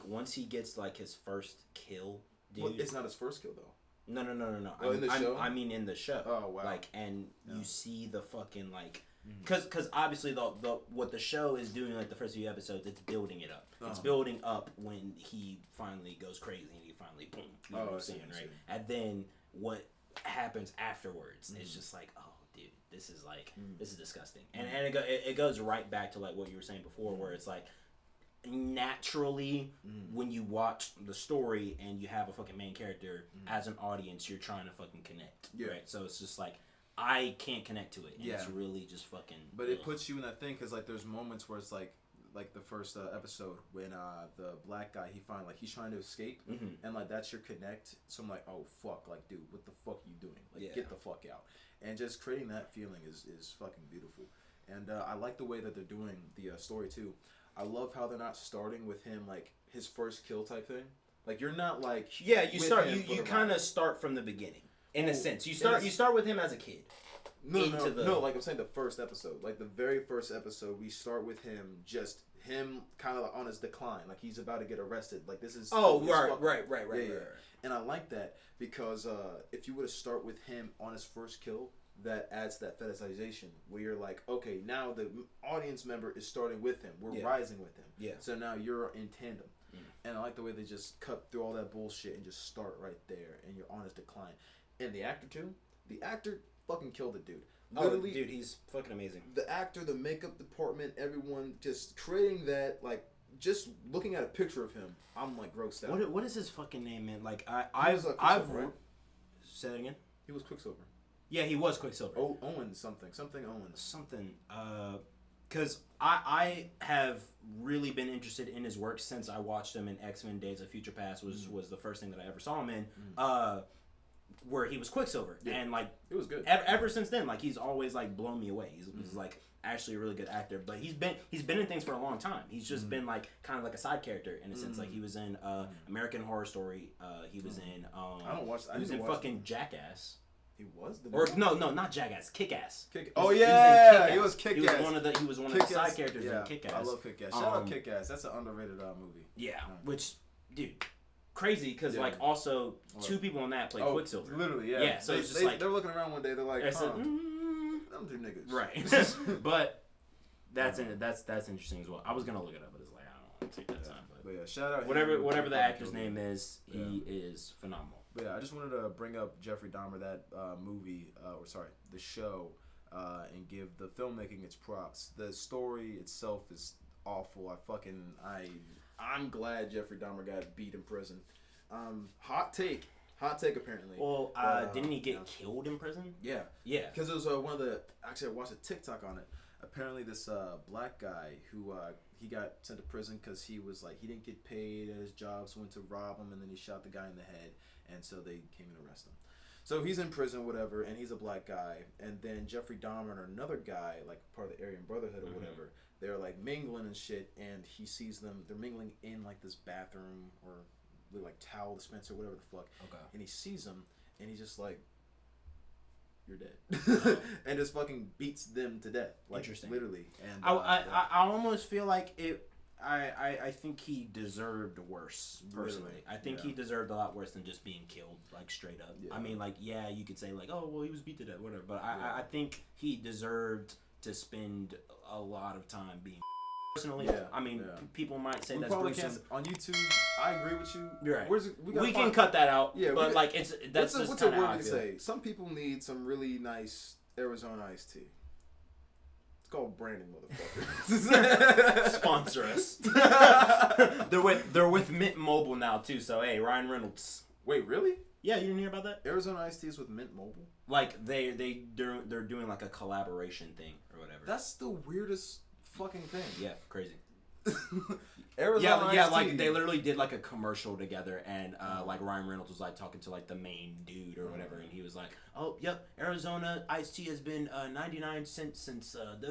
[SPEAKER 1] once he gets like his first kill, dude.
[SPEAKER 2] Well, it's not his first kill though.
[SPEAKER 1] No.
[SPEAKER 2] Oh, in the show?
[SPEAKER 1] I mean in the show.
[SPEAKER 2] Oh wow.
[SPEAKER 1] Like, and you see the fucking like. Because obviously the what the show is doing, like the first few episodes, it's building it up. It's building up when he finally goes crazy and he finally boom. You know what I'm saying, right? And then what happens afterwards is just like, oh, dude, this is like this is disgusting. And it goes right back to like what you were saying before, where it's like naturally when you watch the story and you have a fucking main character as an audience, you're trying to fucking connect, right? So it's just like, I can't connect to it. And it's really just fucking.
[SPEAKER 2] But it puts you in that thing because like there's moments where it's like the first episode when the black guy he's trying to escape and like that's your connect. So I'm like, oh fuck, like dude, what the fuck are you doing? Like get the fuck out. And just creating that feeling is fucking beautiful. And I like the way that they're doing the story too. I love how they're not starting with him like his first kill type thing. Like you're not like
[SPEAKER 1] you kind of start from the beginning. In a sense, you start with him as a kid.
[SPEAKER 2] No, like I'm saying the first episode. Like the very first episode, we start with him kind of like on his decline. Like he's about to get arrested. Like this is...
[SPEAKER 1] Right.
[SPEAKER 2] And I like that because if you were to start with him on his first kill, that adds that fetishization where you're like, okay, now the audience member is starting with him. We're rising with him. Yeah. So now you're in tandem. And I like the way they just cut through all that bullshit and just start right there and you're on his decline. And the actor too. The actor fucking killed it, dude. Literally,
[SPEAKER 1] dude, he's fucking amazing.
[SPEAKER 2] The actor, the makeup department, everyone just creating that, like, just looking at a picture of him, I'm like grossed out.
[SPEAKER 1] What is his fucking name, man? Like
[SPEAKER 2] I've right?
[SPEAKER 1] Say that again.
[SPEAKER 2] He was Quicksilver.
[SPEAKER 1] Yeah, he was Quicksilver.
[SPEAKER 2] Oh, Owens something Owens.
[SPEAKER 1] Something. Because I have really been interested in his work since I watched him in X-Men Days of Future Past was the first thing that I ever saw him in. Where he was Quicksilver, and like
[SPEAKER 2] it was good.
[SPEAKER 1] Ever since then, like he's always like blown me away. He's like actually a really good actor, but he's been in things for a long time. He's just been like kind of like a side character in a sense. Like he was in American Horror Story. He was in he was in fucking Jackass.
[SPEAKER 2] He was
[SPEAKER 1] not Jackass, Kick-Ass.
[SPEAKER 2] Oh yeah, he was Kick-Ass.
[SPEAKER 1] He was one of the side characters in Kick-Ass.
[SPEAKER 2] I love Kick-Ass. Shout out Kick-Ass. That's an underrated movie.
[SPEAKER 1] Yeah, which, dude. Crazy because like also two people on that play Quicksilver.
[SPEAKER 2] Literally, yeah.
[SPEAKER 1] Yeah, so it's just like
[SPEAKER 2] they're looking around one day. They're like, them two niggas.
[SPEAKER 1] Right. But that's interesting as well. I was gonna look it up, but it's like I don't want to take that time.
[SPEAKER 2] But yeah, shout out
[SPEAKER 1] whatever the actor's name is, he is phenomenal.
[SPEAKER 2] But yeah, I just wanted to bring up Jeffrey Dahmer, that the show, and give the filmmaking its props. The story itself is awful. I'm glad Jeffrey Dahmer got beat in prison. Hot take apparently.
[SPEAKER 1] Well, didn't he get killed in prison?
[SPEAKER 2] Yeah. Because it was actually I watched a TikTok on it. Apparently this black guy who he got sent to prison because he was like, he didn't get paid at his job, so went to rob him, and then he shot the guy in the head, and so they came and arrested him. So he's in prison, whatever, and he's a black guy, and then Jeffrey Dahmer and another guy, like part of the Aryan Brotherhood or whatever, they're like mingling and shit, and he sees them. They're mingling in like this bathroom or like towel dispenser, whatever the fuck.
[SPEAKER 1] Okay.
[SPEAKER 2] And he sees them, and he's just like, "You're dead," and just fucking beats them to death. Like,
[SPEAKER 1] interesting.
[SPEAKER 2] Literally. And
[SPEAKER 1] I almost feel like it. I think he deserved worse, personally.
[SPEAKER 2] Really?
[SPEAKER 1] I think he deserved a lot worse than just being killed, like, straight up.
[SPEAKER 2] Yeah.
[SPEAKER 1] I mean, like, yeah, you could say, like, oh, well, he was beat to death, whatever. But I think he deserved to spend a lot of time being personally.
[SPEAKER 2] Yeah.
[SPEAKER 1] I mean, people might say
[SPEAKER 2] we
[SPEAKER 1] that's
[SPEAKER 2] probably
[SPEAKER 1] gruesome.
[SPEAKER 2] can't, on YouTube, I agree with you.
[SPEAKER 1] You're right.
[SPEAKER 2] We
[SPEAKER 1] can cut that out.
[SPEAKER 2] Yeah,
[SPEAKER 1] but, like, that's
[SPEAKER 2] what's
[SPEAKER 1] just
[SPEAKER 2] a
[SPEAKER 1] kind of
[SPEAKER 2] word
[SPEAKER 1] how I
[SPEAKER 2] to
[SPEAKER 1] feel.
[SPEAKER 2] say? Some people need some really nice Arizona iced tea. It's called branding, motherfucker.
[SPEAKER 1] Sponsor us. they're with Mint Mobile now too. So hey, Ryan Reynolds.
[SPEAKER 2] Wait, really?
[SPEAKER 1] Yeah, you didn't hear about that?
[SPEAKER 2] Arizona iced tea is with Mint Mobile?
[SPEAKER 1] Like they're doing like a collaboration thing or whatever.
[SPEAKER 2] That's the weirdest fucking thing.
[SPEAKER 1] Yeah, crazy.
[SPEAKER 2] Arizona
[SPEAKER 1] yeah,
[SPEAKER 2] iced
[SPEAKER 1] like
[SPEAKER 2] tea.
[SPEAKER 1] they literally did like a commercial together, and like Ryan Reynolds was like talking to like the main dude or whatever, and he was like, "Oh, yep, Arizona iced tea has been 99 cents since and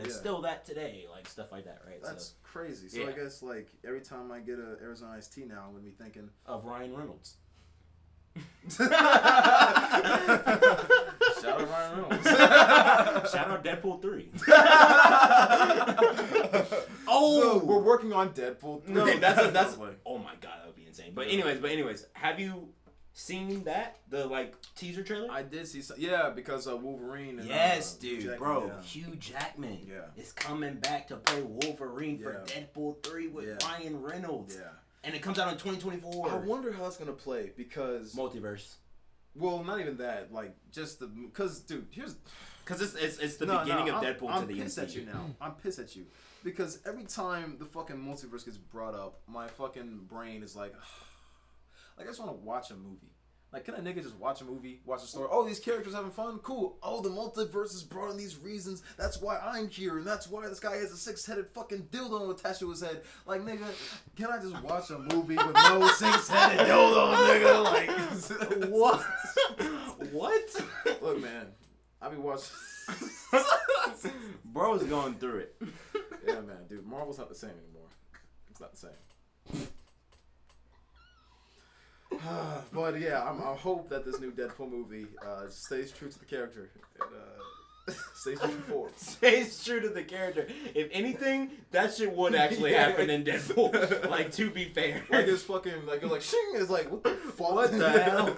[SPEAKER 1] it's still that today," like stuff like that, right?
[SPEAKER 2] That's crazy. So
[SPEAKER 1] yeah.
[SPEAKER 2] I guess like every time I get a Arizona iced tea now, I'm gonna be thinking
[SPEAKER 1] of Ryan Reynolds.
[SPEAKER 2] Shout out Ryan Reynolds.
[SPEAKER 1] Shout out Deadpool 3.
[SPEAKER 2] So we're working on Deadpool 3.
[SPEAKER 1] No, that's oh my god, that would be insane. But anyways, have you seen the like teaser trailer?
[SPEAKER 2] I did see some. Yeah, because Wolverine. And,
[SPEAKER 1] yes,
[SPEAKER 2] Hugh
[SPEAKER 1] dude,
[SPEAKER 2] Jackman,
[SPEAKER 1] bro.
[SPEAKER 2] yeah.
[SPEAKER 1] Hugh Jackman
[SPEAKER 2] Yeah.
[SPEAKER 1] is coming back to play Wolverine for
[SPEAKER 2] Yeah.
[SPEAKER 1] Deadpool 3 with Ryan Reynolds.
[SPEAKER 2] Yeah.
[SPEAKER 1] And it comes out in 2024.
[SPEAKER 2] I wonder how it's gonna play because
[SPEAKER 1] Multiverse.
[SPEAKER 2] well, not even that. Like just because dude, here's
[SPEAKER 1] Because it's the beginning of Deadpool
[SPEAKER 2] I'm
[SPEAKER 1] to the
[SPEAKER 2] pissed
[SPEAKER 1] MCU.
[SPEAKER 2] at you now. I'm pissed at you because every time the fucking multiverse gets brought up, my fucking brain is like I just want to watch a movie. Like, can a nigga just watch a movie, watch a story? Oh, these characters having fun? Cool. Oh, the multiverse has brought in these reasons. That's why I'm here, and that's why this guy has a six-headed fucking dildo attached to his head. Like, nigga, can I just watch a movie with no six-headed dildo, nigga? Like,
[SPEAKER 1] What? What?
[SPEAKER 2] Look, man, I be watching.
[SPEAKER 1] Bro's going through it.
[SPEAKER 2] Yeah, man, dude, Marvel's not the same anymore. It's not the same. But yeah, I hope that this new Deadpool movie stays true to the character and stays true to form.
[SPEAKER 1] Stays true to the character. If anything, that shit would actually happen in Deadpool. Like, to be fair.
[SPEAKER 2] Like it's fucking like you're like shing. It's like what the fuck?
[SPEAKER 1] What the hell?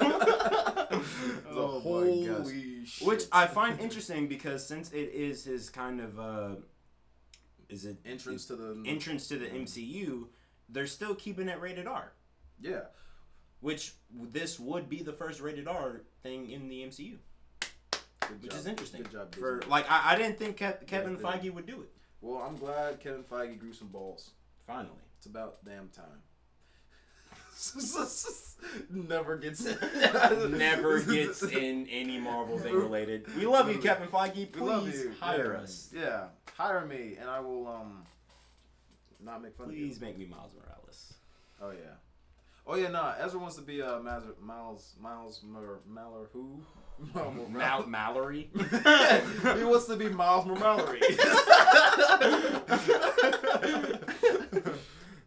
[SPEAKER 2] Oh
[SPEAKER 1] holy
[SPEAKER 2] my gosh.
[SPEAKER 1] shit. Which I find interesting because since it is his kind of
[SPEAKER 2] entrance to the
[SPEAKER 1] MCU, they're still keeping it rated R.
[SPEAKER 2] Yeah.
[SPEAKER 1] Which this would be the first rated R thing in the MCU. Which is interesting.
[SPEAKER 2] Good job,
[SPEAKER 1] For
[SPEAKER 2] Disney.
[SPEAKER 1] like, I didn't think Kevin Feige would do it.
[SPEAKER 2] Well, I'm glad Kevin Feige grew some balls.
[SPEAKER 1] Finally.
[SPEAKER 2] It's about damn time. Never gets
[SPEAKER 1] Never gets in any Marvel thing related. We love you, Kevin Feige.
[SPEAKER 2] We love
[SPEAKER 1] Please
[SPEAKER 2] you.
[SPEAKER 1] hire us.
[SPEAKER 2] Yeah, hire me, and I will not make fun of you.
[SPEAKER 1] Please make me Miles Morales.
[SPEAKER 2] Oh yeah. Oh yeah, nah. Ezra wants to be Miles who?
[SPEAKER 1] Mallory.
[SPEAKER 2] He wants to be Miles Mallory.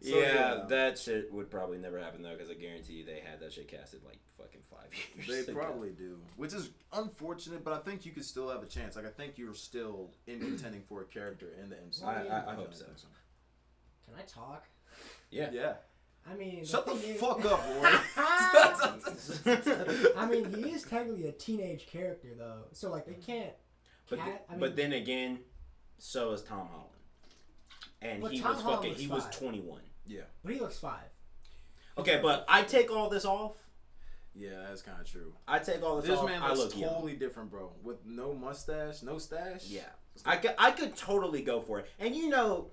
[SPEAKER 1] Yeah, that shit would probably never happen though, because I guarantee you they had that shit casted like fucking 5 years.
[SPEAKER 2] They probably do, which is unfortunate. But I think you could still have a chance. Like I think you're still in contending for a character in the MCU.
[SPEAKER 1] I hope so.
[SPEAKER 4] Can I talk?
[SPEAKER 1] Yeah.
[SPEAKER 2] Yeah.
[SPEAKER 4] I mean,
[SPEAKER 2] Shut the
[SPEAKER 4] thing is-
[SPEAKER 2] fuck up, Roy.
[SPEAKER 4] I mean, he is technically a teenage character though, so like they can't.
[SPEAKER 1] But then again, so is Tom Holland, and
[SPEAKER 4] But
[SPEAKER 1] he
[SPEAKER 4] Tom
[SPEAKER 1] was
[SPEAKER 4] Holland
[SPEAKER 1] fucking.
[SPEAKER 4] was
[SPEAKER 1] He was
[SPEAKER 4] 5.
[SPEAKER 1] 21.
[SPEAKER 2] Yeah.
[SPEAKER 4] But he looks 5.
[SPEAKER 1] Okay, but I take all this off.
[SPEAKER 2] Yeah, that's kind of true.
[SPEAKER 1] I take all this
[SPEAKER 2] This
[SPEAKER 1] off.
[SPEAKER 2] man
[SPEAKER 1] I
[SPEAKER 2] looks
[SPEAKER 1] look young.
[SPEAKER 2] totally different, bro. With no mustache, no stash.
[SPEAKER 1] Yeah, I could totally go for it. And you know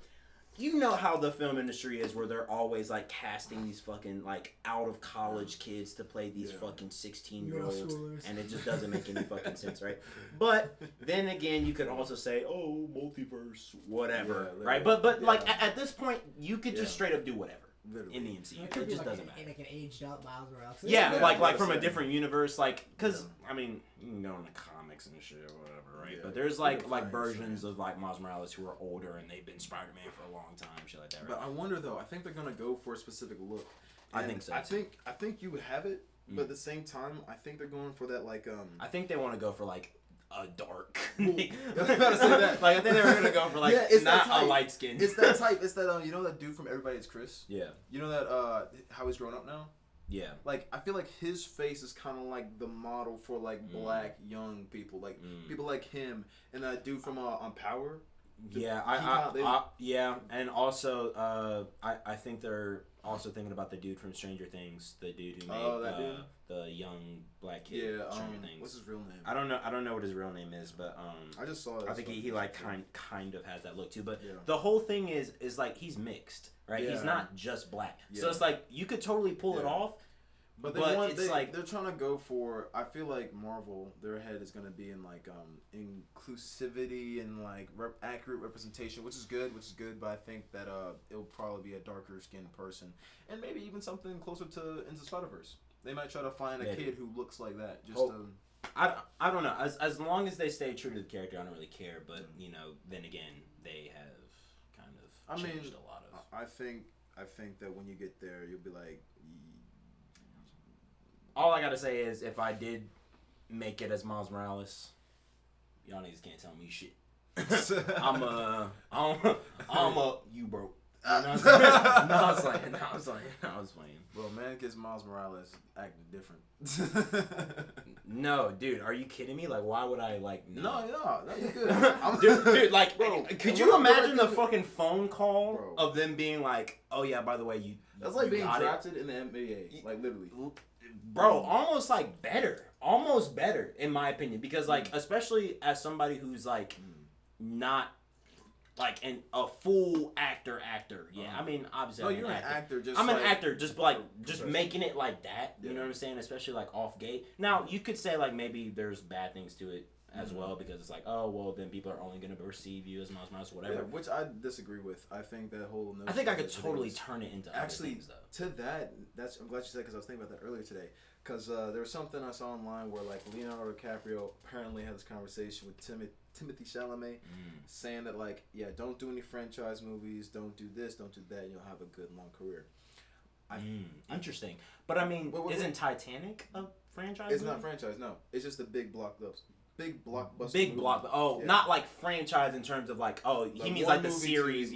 [SPEAKER 1] how the film industry is, where they're always like casting these fucking like out of college kids to play these fucking 16-year-olds,
[SPEAKER 4] Middle schoolers.
[SPEAKER 1] and it just doesn't make any fucking sense, right? But then again, you could also say, oh, multiverse, whatever,
[SPEAKER 2] Yeah,
[SPEAKER 1] right? But like at this point, you could just straight up do whatever.
[SPEAKER 2] Literally.
[SPEAKER 1] In the MCU,
[SPEAKER 4] It could
[SPEAKER 1] it
[SPEAKER 4] be
[SPEAKER 1] just
[SPEAKER 4] like
[SPEAKER 1] doesn't matter.
[SPEAKER 4] like an aged out Miles Morales.
[SPEAKER 1] Yeah,
[SPEAKER 2] Yeah,
[SPEAKER 1] like from a
[SPEAKER 2] yeah.
[SPEAKER 1] different universe, like because I mean, you know, in the comics and shit or whatever, right?
[SPEAKER 2] Yeah,
[SPEAKER 1] But there's
[SPEAKER 2] you
[SPEAKER 1] like
[SPEAKER 2] can find
[SPEAKER 1] versions
[SPEAKER 2] some.
[SPEAKER 1] of like Miles Morales who are older and they've been Spider-Man for a long time, shit like that, right?
[SPEAKER 2] But I wonder though. I think they're gonna go for a specific look.
[SPEAKER 1] I
[SPEAKER 2] And
[SPEAKER 1] think so,
[SPEAKER 2] I
[SPEAKER 1] too.
[SPEAKER 2] think you have it, but at the same time, I think they're going for that like
[SPEAKER 1] I think they want to go for like a dark.
[SPEAKER 2] I was about to say that.
[SPEAKER 1] Like I think they were gonna go for like
[SPEAKER 2] it's
[SPEAKER 1] not
[SPEAKER 2] that
[SPEAKER 1] a
[SPEAKER 2] type.
[SPEAKER 1] light skin.
[SPEAKER 2] It's that type. It's that you know that dude from Everybody Is Chris.
[SPEAKER 1] Yeah.
[SPEAKER 2] You know that how he's grown up now.
[SPEAKER 1] Yeah.
[SPEAKER 2] Like I feel like his face is kind of like the model for like black young people, like people like him and that dude from on Power.
[SPEAKER 1] Yeah, yeah, and also I think they're also thinking about the dude from Stranger Things, the dude who made the young black kid.
[SPEAKER 2] Yeah,
[SPEAKER 1] Stranger Things.
[SPEAKER 2] What's his real name?
[SPEAKER 1] I don't know what his real name is, but
[SPEAKER 2] I just saw it.
[SPEAKER 1] I think he like kind of has that look too. But
[SPEAKER 2] yeah.
[SPEAKER 1] the whole thing is like he's mixed, right?
[SPEAKER 2] Yeah.
[SPEAKER 1] He's not just black,
[SPEAKER 2] Yeah.
[SPEAKER 1] so it's like you could totally pull it off.
[SPEAKER 2] But they're trying to go for. I feel like Marvel, their head is gonna be in like inclusivity and like accurate representation, which is good. But I think that it'll probably be a darker skinned person, and maybe even something closer to Into Spider-Verse. They might try to find a kid who looks like that. Just
[SPEAKER 1] I don't know. As long as they stay true to the character, I don't really care. But you know, then again, they have kind of changed a lot of.
[SPEAKER 2] I think that when you get there, you'll be like.
[SPEAKER 1] All I gotta say is, if I did make it as Miles Morales, y'all niggas can't tell me shit. I'm you broke. No, I was playing.
[SPEAKER 2] Well, man, gets Miles Morales acting different.
[SPEAKER 1] No, dude, are you kidding me? Like, why would I like?
[SPEAKER 2] No, you're good.
[SPEAKER 1] dude, like,
[SPEAKER 2] bro,
[SPEAKER 1] could you imagine the fucking phone call of them being like, "Oh yeah, by the way, you."
[SPEAKER 2] That's like being drafted in the NBA, like literally.
[SPEAKER 1] Bro, almost like almost better in my opinion, because like especially as somebody who's like not like a full actor. Yeah, I mean obviously.
[SPEAKER 2] No, you're an actor.
[SPEAKER 1] I'm an actor, just making it like that. You know what I'm saying? Especially like off gate. Now you could say like maybe there's bad things to it as well, because it's like, oh well, then people are only gonna perceive you as Miles Morales or whatever.
[SPEAKER 2] Yeah, which I disagree with. I think that whole.
[SPEAKER 1] I think I could totally turn it into
[SPEAKER 2] actually
[SPEAKER 1] other things, though.
[SPEAKER 2] To that. I'm glad you said, because I was thinking about that earlier today. Because there was something I saw online where like Leonardo DiCaprio apparently had this conversation with Timothy Chalamet, saying that like, yeah, don't do any franchise movies, don't do this, don't do that, and you'll have a good long career.
[SPEAKER 1] Interesting, but I mean, isn't Titanic a franchise?
[SPEAKER 2] It's not franchise, no. It's just a big blockbuster.
[SPEAKER 1] Not like franchise in terms of like, oh, he means like the series,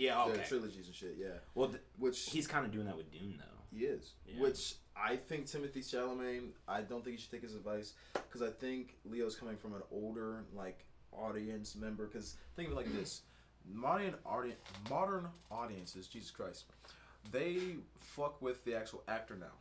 [SPEAKER 2] trilogies and shit, yeah.
[SPEAKER 1] Well, which he's kind of doing that with Dune though.
[SPEAKER 2] He is, which I think Timothy Chalamet. I don't think you should take his advice, because I think Leo's coming from an older like audience member. Because think of it like this: modern audiences, Jesus Christ, they fuck with the actual actor now.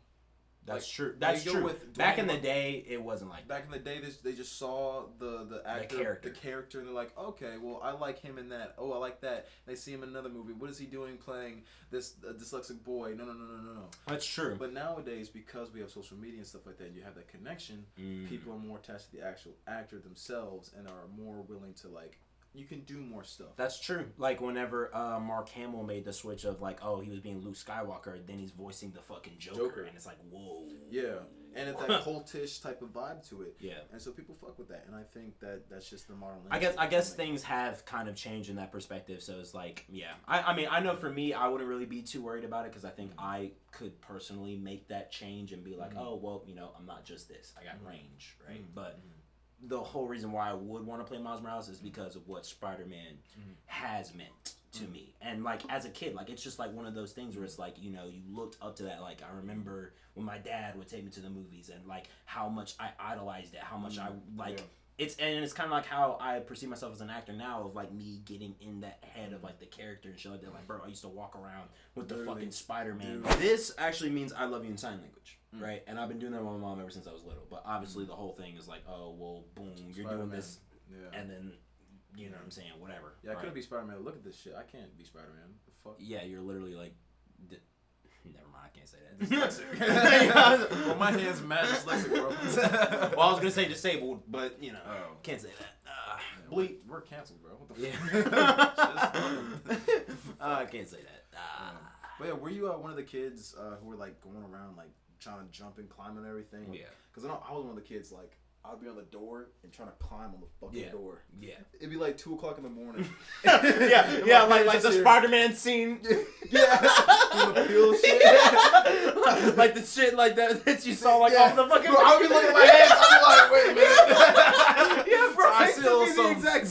[SPEAKER 1] That's true. That's true. Back in the day, it wasn't like
[SPEAKER 2] that. Back in the day, they just saw the actor, the character, and they're like, okay, well, I like him in that. Oh, I like that. They see him in another movie. What is he doing playing this dyslexic boy? No.
[SPEAKER 1] That's true.
[SPEAKER 2] But nowadays, because we have social media and stuff like that, and you have that connection, people are more attached to the actual actor themselves and are more willing to like. You can do more stuff.
[SPEAKER 1] That's true. Like whenever Mark Hamill made the switch of like, oh, he was being Luke Skywalker, then he's voicing the fucking Joker. And it's like, whoa.
[SPEAKER 2] Yeah, and it's that cultish type of vibe to it.
[SPEAKER 1] Yeah,
[SPEAKER 2] and so people fuck with that, and I think that's just the modern.
[SPEAKER 1] I guess things have kind of changed in that perspective. So it's like, yeah. I mean, I know for me, I wouldn't really be too worried about it, because I think I could personally make that change and be like, oh, well, you know, I'm not just this. I got range, right? But. The whole reason why I would want to play Miles Morales is because of what Spider-Man has meant to me. And like as a kid, like it's just like one of those things where it's like, you know, you looked up to that. Like I remember when my dad would take me to the movies and like how much I idolized it, how much I like it's kind of like how I perceive myself as an actor now, of like me getting in that head of like the character and shit like that. Like, bro, I used to walk around with the fucking Spider-Man. This actually means I love you in sign language. Right, and I've been doing that with my mom ever since I was little. But obviously, the whole thing is like, oh, well, boom, you're doing this, and then, you know what I'm saying, whatever. Yeah, I couldn't
[SPEAKER 2] be Spider-Man. Look at this shit. I can't be Spider-Man. The fuck?
[SPEAKER 1] Yeah, you're literally like, never mind, I can't say that.
[SPEAKER 2] Well, my hand's mad dyslexic, bro.
[SPEAKER 1] Well, I was gonna say disabled, but you know, can't say that.
[SPEAKER 2] Bleep. We're canceled, bro. What the fuck?
[SPEAKER 1] I can't say that.
[SPEAKER 2] But yeah, were you one of the kids who were like going around like trying to jump and climb and everything?
[SPEAKER 1] Yeah.
[SPEAKER 2] Because I was one of the kids, like, I'd be on the door and trying to climb on the fucking door.
[SPEAKER 1] Yeah.
[SPEAKER 2] It'd be like 2 o'clock in the morning.
[SPEAKER 1] yeah, like the Spider-Man scene.
[SPEAKER 2] The peel shit.
[SPEAKER 1] Like the shit like that you saw like off the fucking.
[SPEAKER 2] Bro, I'd be looking at my hands. I'd be like, wait a minute.
[SPEAKER 1] Yeah, bro.
[SPEAKER 2] So still
[SPEAKER 1] be the
[SPEAKER 2] some
[SPEAKER 1] exact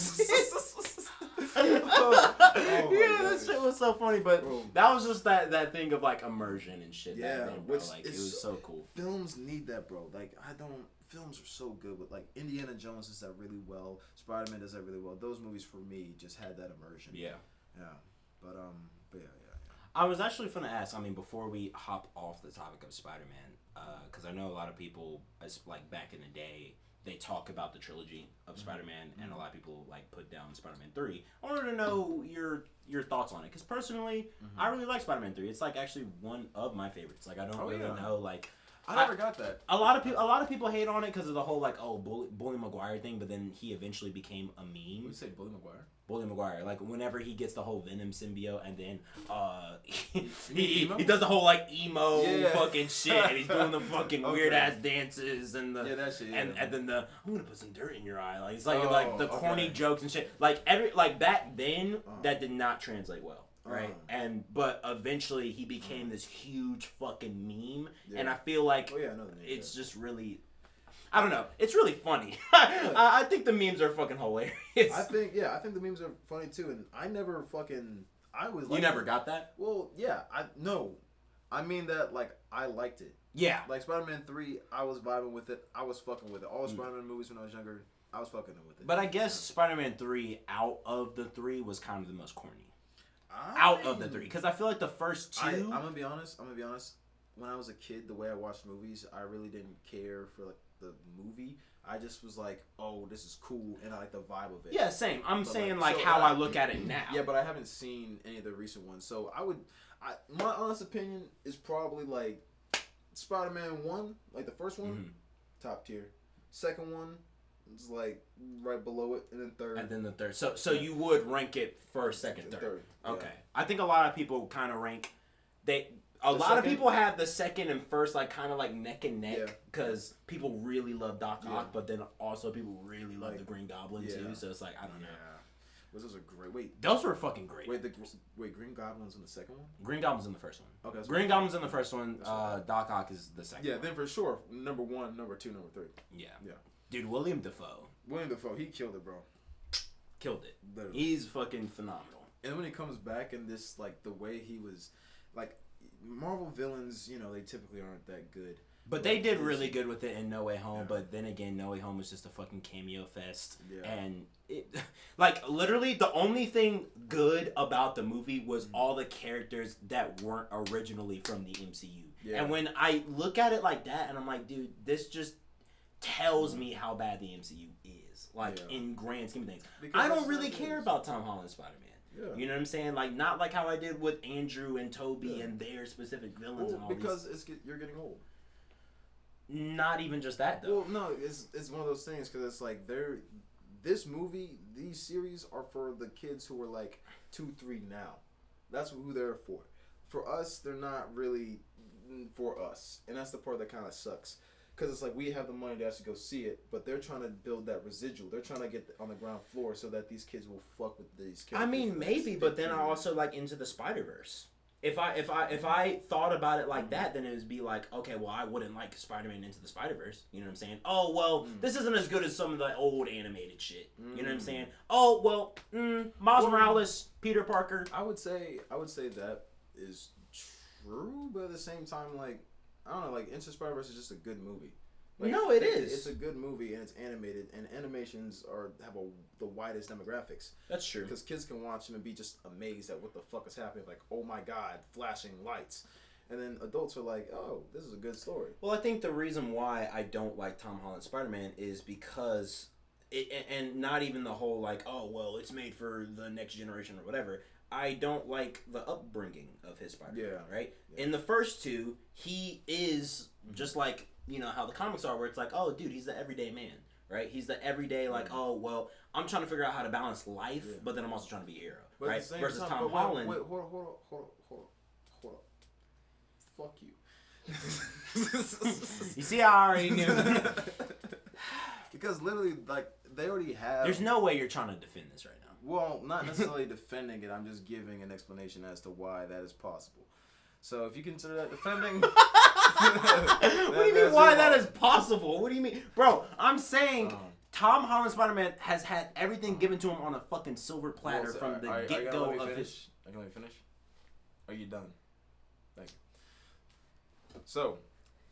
[SPEAKER 2] oh
[SPEAKER 1] yeah, that shit was so funny, but
[SPEAKER 2] Bro.
[SPEAKER 1] that was just that thing of like immersion and shit.
[SPEAKER 2] Yeah,
[SPEAKER 1] that thing, bro.
[SPEAKER 2] which
[SPEAKER 1] Like it
[SPEAKER 2] is
[SPEAKER 1] was so cool.
[SPEAKER 2] Films need that, bro. Like films are so good, but like Indiana Jones does that really well. Spider-Man does that really well. Those movies for me just had that immersion.
[SPEAKER 1] Yeah.
[SPEAKER 2] Yeah. But yeah.
[SPEAKER 1] I was actually gonna ask. I mean, before we hop off the topic of Spider-Man, because I know a lot of people, as like back in the day, they talk about the trilogy of Spider-Man, and a lot of people like put down Spider-Man 3. I wanted to know your thoughts on it, because personally, I really like Spider-Man 3. It's like actually one of my favorites. Like I don't really know like.
[SPEAKER 2] I never got that.
[SPEAKER 1] A lot of people hate on it because of the whole like bully Maguire thing, but then he eventually became a meme.
[SPEAKER 2] You say Bully Maguire?
[SPEAKER 1] Bully Maguire, like whenever he gets the whole Venom symbiote, and then
[SPEAKER 2] he
[SPEAKER 1] does the whole like emo
[SPEAKER 2] Yeah.
[SPEAKER 1] fucking shit, and he's doing the fucking
[SPEAKER 2] Okay.
[SPEAKER 1] weird ass dances and the
[SPEAKER 2] Yeah, that shit. Yeah.
[SPEAKER 1] and then the I'm gonna put some dirt in your eye, like it's
[SPEAKER 2] Oh,
[SPEAKER 1] like the corny
[SPEAKER 2] okay.
[SPEAKER 1] jokes and shit. Like back then that did not translate well. Right, but eventually he became this huge fucking meme, and I feel like
[SPEAKER 2] Oh yeah, I know the name.
[SPEAKER 1] it's just really, I don't know, it's really funny. I think the memes are fucking hilarious.
[SPEAKER 2] I think the memes are funny too, and I was.
[SPEAKER 1] You never got that?
[SPEAKER 2] Well, yeah, I mean that like I liked it.
[SPEAKER 1] Yeah.
[SPEAKER 2] Like Spider-Man 3, I was vibing with it. I was fucking with it. All Spider-Man movies when I was younger, I was fucking with it.
[SPEAKER 1] But I guess Spider-Man 3 out of the three was kind of the most corny. Of the three, because I feel like the first two.
[SPEAKER 2] I'm gonna be honest. When I was a kid, the way I watched movies, I really didn't care for like the movie. I just was like, oh, this is cool, and I like the vibe of it.
[SPEAKER 1] Yeah, same. I'm
[SPEAKER 2] But
[SPEAKER 1] saying
[SPEAKER 2] like,
[SPEAKER 1] like
[SPEAKER 2] so,
[SPEAKER 1] how I look at it now.
[SPEAKER 2] Yeah, but I haven't seen any of the recent ones, so my honest opinion is probably like Spider-Man 1, like the first one, top tier. Second one is like right below it, and then third.
[SPEAKER 1] And then the third. So you would rank it first, second, third.
[SPEAKER 2] Yeah.
[SPEAKER 1] Okay. I think a lot of people kind of rank a lot of
[SPEAKER 2] second?
[SPEAKER 1] people have the second and first like kind of like neck and neck
[SPEAKER 2] Yeah.
[SPEAKER 1] because people really love Doc Ock,
[SPEAKER 2] Yeah.
[SPEAKER 1] but then also people really love
[SPEAKER 2] Like,
[SPEAKER 1] the Green Goblin
[SPEAKER 2] yeah.
[SPEAKER 1] too. So it's like I don't know.
[SPEAKER 2] Those are great. Wait,
[SPEAKER 1] Those were fucking great.
[SPEAKER 2] Green Goblin's in the second one?
[SPEAKER 1] Green Goblin's in the first one.
[SPEAKER 2] Okay.
[SPEAKER 1] Green Goblin's in the first one. Doc Ock is the second.
[SPEAKER 2] Yeah,
[SPEAKER 1] one.
[SPEAKER 2] then for sure, number 1, number 2, number 3.
[SPEAKER 1] Yeah.
[SPEAKER 2] Yeah.
[SPEAKER 1] Dude, William Dafoe
[SPEAKER 2] William Dafoe, he killed it, bro.
[SPEAKER 1] killed it.
[SPEAKER 2] Literally.
[SPEAKER 1] He's fucking phenomenal.
[SPEAKER 2] And when he comes back and this, like, the way he was, like, Marvel villains, you know, they typically aren't that good.
[SPEAKER 1] But they did really good with it in No Way Home. Yeah. But then again, No Way Home was just a fucking cameo fest. Yeah. And it, like, literally, the only thing good about the movie was all the characters that weren't originally from the MCU. Yeah. And when I look at it like that, and I'm like, dude, this just tells me how bad the MCU is. Like, in grand scheme of things. Because I don't really care about Tom Holland's Spider-Man. Yeah. You know what I'm saying? Like, not like how I did with Andrew and Toby and their specific villains and all
[SPEAKER 2] because you're getting old.
[SPEAKER 1] Not even just that, though.
[SPEAKER 2] Well, no, it's one of those things because it's like this movie, these series are for the kids who are like 2, 3 now. That's who they're for. For us, they're not really for us, and that's the part that kind of sucks. Because it's like we have the money to actually go see it, but they're trying to build that residual. They're trying to get on the ground floor so that these kids will fuck with these characters.
[SPEAKER 1] I mean, maybe, but then I also like Into the Spider-Verse. If I thought about it like that, then it would be like, okay, well, I wouldn't like Spider-Man Into the Spider-Verse. You know what I'm saying? Oh, well, this isn't as good as some of the old animated shit. You know what I'm saying? Oh, well, Miles Morales, Peter Parker.
[SPEAKER 2] I would say that is true, but at the same time, like, I don't know, like, Into Spider-Verse is just a good movie. Like,
[SPEAKER 1] no, it is.
[SPEAKER 2] It's a good movie, and it's animated, and animations have the widest demographics.
[SPEAKER 1] That's true.
[SPEAKER 2] Because kids can watch them and be just amazed at what the fuck is happening. Like, oh my god, flashing lights. And then adults are like, oh, this is a good story.
[SPEAKER 1] Well, I think the reason why I don't like Tom Holland's Spider-Man is because, and not even the whole, like, oh, well, it's made for the next generation or whatever. I don't like the upbringing of his Spider-Man, right? Yeah. In the first two, he is just like, you know, how the comics are, where it's like, oh, dude, he's the everyday man, right? He's the everyday, like, oh, well, I'm trying to figure out how to balance life, but then I'm also trying to be a hero,
[SPEAKER 2] but
[SPEAKER 1] right? Versus
[SPEAKER 2] time,
[SPEAKER 1] Tom Holland.
[SPEAKER 2] Wait, hold on. Fuck you.
[SPEAKER 1] You see, I already knew.
[SPEAKER 2] Because literally, like, they already have...
[SPEAKER 1] There's no way you're trying to defend this right now.
[SPEAKER 2] Well, not necessarily defending it. I'm just giving an explanation as to why that is possible. So if you consider that defending...
[SPEAKER 1] What do you mean why that is possible? What do you mean? Bro, I'm saying Tom Holland Spider-Man has had everything given to him on a fucking silver platter from the get-go of his...
[SPEAKER 2] I can let me finish? Are you done? Thank you. So,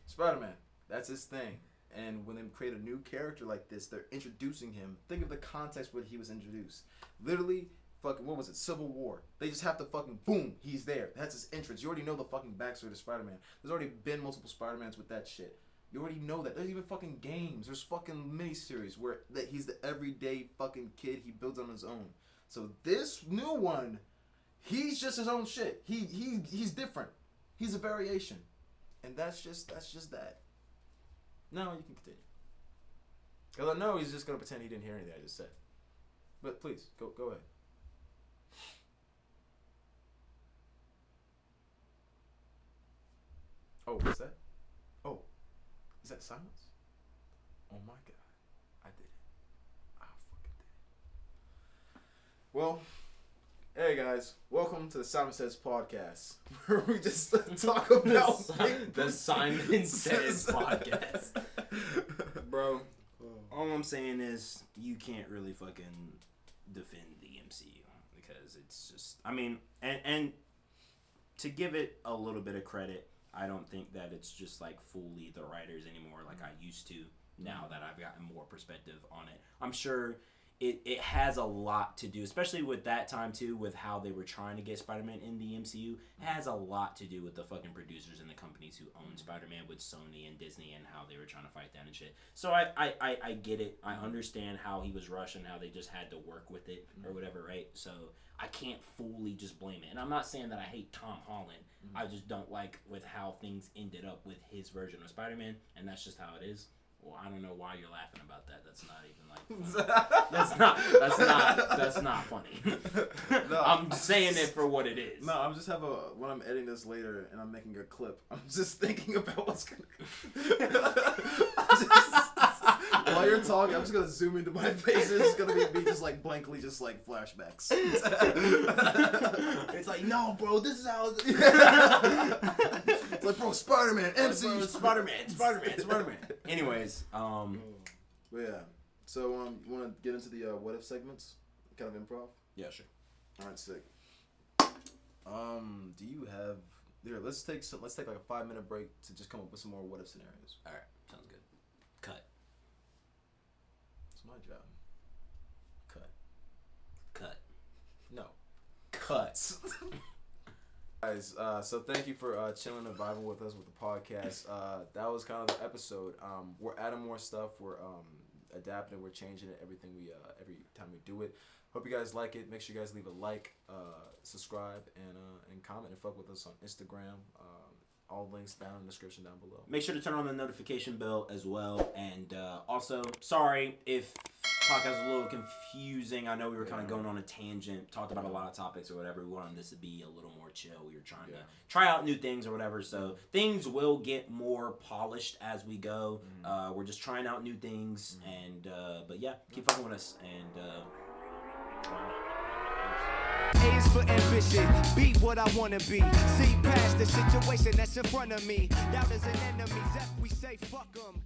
[SPEAKER 2] Spider-Man, that's his thing. And when they create a new character like this, they're introducing him. Think of the context where he was introduced. Literally, fucking, what was it? Civil War. They just have to fucking, boom, he's there. That's his entrance. You already know the fucking backstory of Spider-Man. There's already been multiple Spider-Mans with that shit. You already know that. There's even fucking games. There's fucking miniseries where that he's the everyday fucking kid he builds on his own. So this new one, he's just his own shit. He's different. He's a variation. And that's just that. No, you can continue. Because I know he's just going to pretend he didn't hear anything I just said. But please, go ahead. Oh, what's that? Oh, is that silence? Oh my God. I did it. I fucking did it. Well, hey guys, welcome to the Simon Says podcast, where we just talk about
[SPEAKER 1] the Simon Says podcast. Bro, all I'm saying is you can't really fucking defend the MCU because it's just, I mean, and to give it a little bit of credit, I don't think that it's just like fully the writers anymore like I used to now that I've gotten more perspective on it. I'm sure it has a lot to do, especially with that time too, with how they were trying to get Spider-Man in the MCU. It has a lot to do with the fucking producers and the companies who own Spider-Man with Sony and Disney and how they were trying to fight that and shit. So I get it. I understand how he was rushed and how they just had to work with it or whatever, right? So I can't fully just blame it. And I'm not saying that I hate Tom Holland. I just don't like with how things ended up with his version of Spider-Man, and that's just how it is. Well, I don't know why you're laughing about that. That's not even like funny. That's not funny. No, I'm saying it for what it is.
[SPEAKER 2] No, I'm just when I'm editing this later and I'm making a clip, I'm just thinking about what's gonna while you're talking, I'm just gonna zoom into my face. It's gonna be me just like blankly, just like flashbacks.
[SPEAKER 1] It's like, no, bro, this is how.
[SPEAKER 2] It's like, bro, Spider-Man, MCU,
[SPEAKER 1] Spider-Man. Anyways,
[SPEAKER 2] but yeah. So, you want to get into the what if segments? Kind of improv.
[SPEAKER 1] Yeah, sure.
[SPEAKER 2] All right, sick. Do you have? Here, let's take like a 5-minute break to just come up with some more what if scenarios.
[SPEAKER 1] All right, sounds good. Cut.
[SPEAKER 2] It's my job.
[SPEAKER 1] Cut.
[SPEAKER 2] No.
[SPEAKER 1] Cuts.
[SPEAKER 2] Guys, so thank you for chilling and vibing with us with the podcast. That was kind of the episode. We're adding more stuff. We're adapting. We're changing it. Every time we do it. Hope you guys like it. Make sure you guys leave a like, subscribe, and comment and fuck with us on Instagram. All links down in the description down below.
[SPEAKER 1] Make sure to turn on the notification bell as well. And also, sorry if podcast was a little confusing. I know we were kind of going on a tangent, talked about a lot of topics or whatever. We wanted this to be a little more chill. We were trying to try out new things or whatever. So things will get more polished as we go. We're just trying out new things. And but yeah, keep fucking with us. And
[SPEAKER 3] A is for ambition, be what I wanna be. See past the situation that's in front of me. Doubt is an enemy, F we say fuck 'em.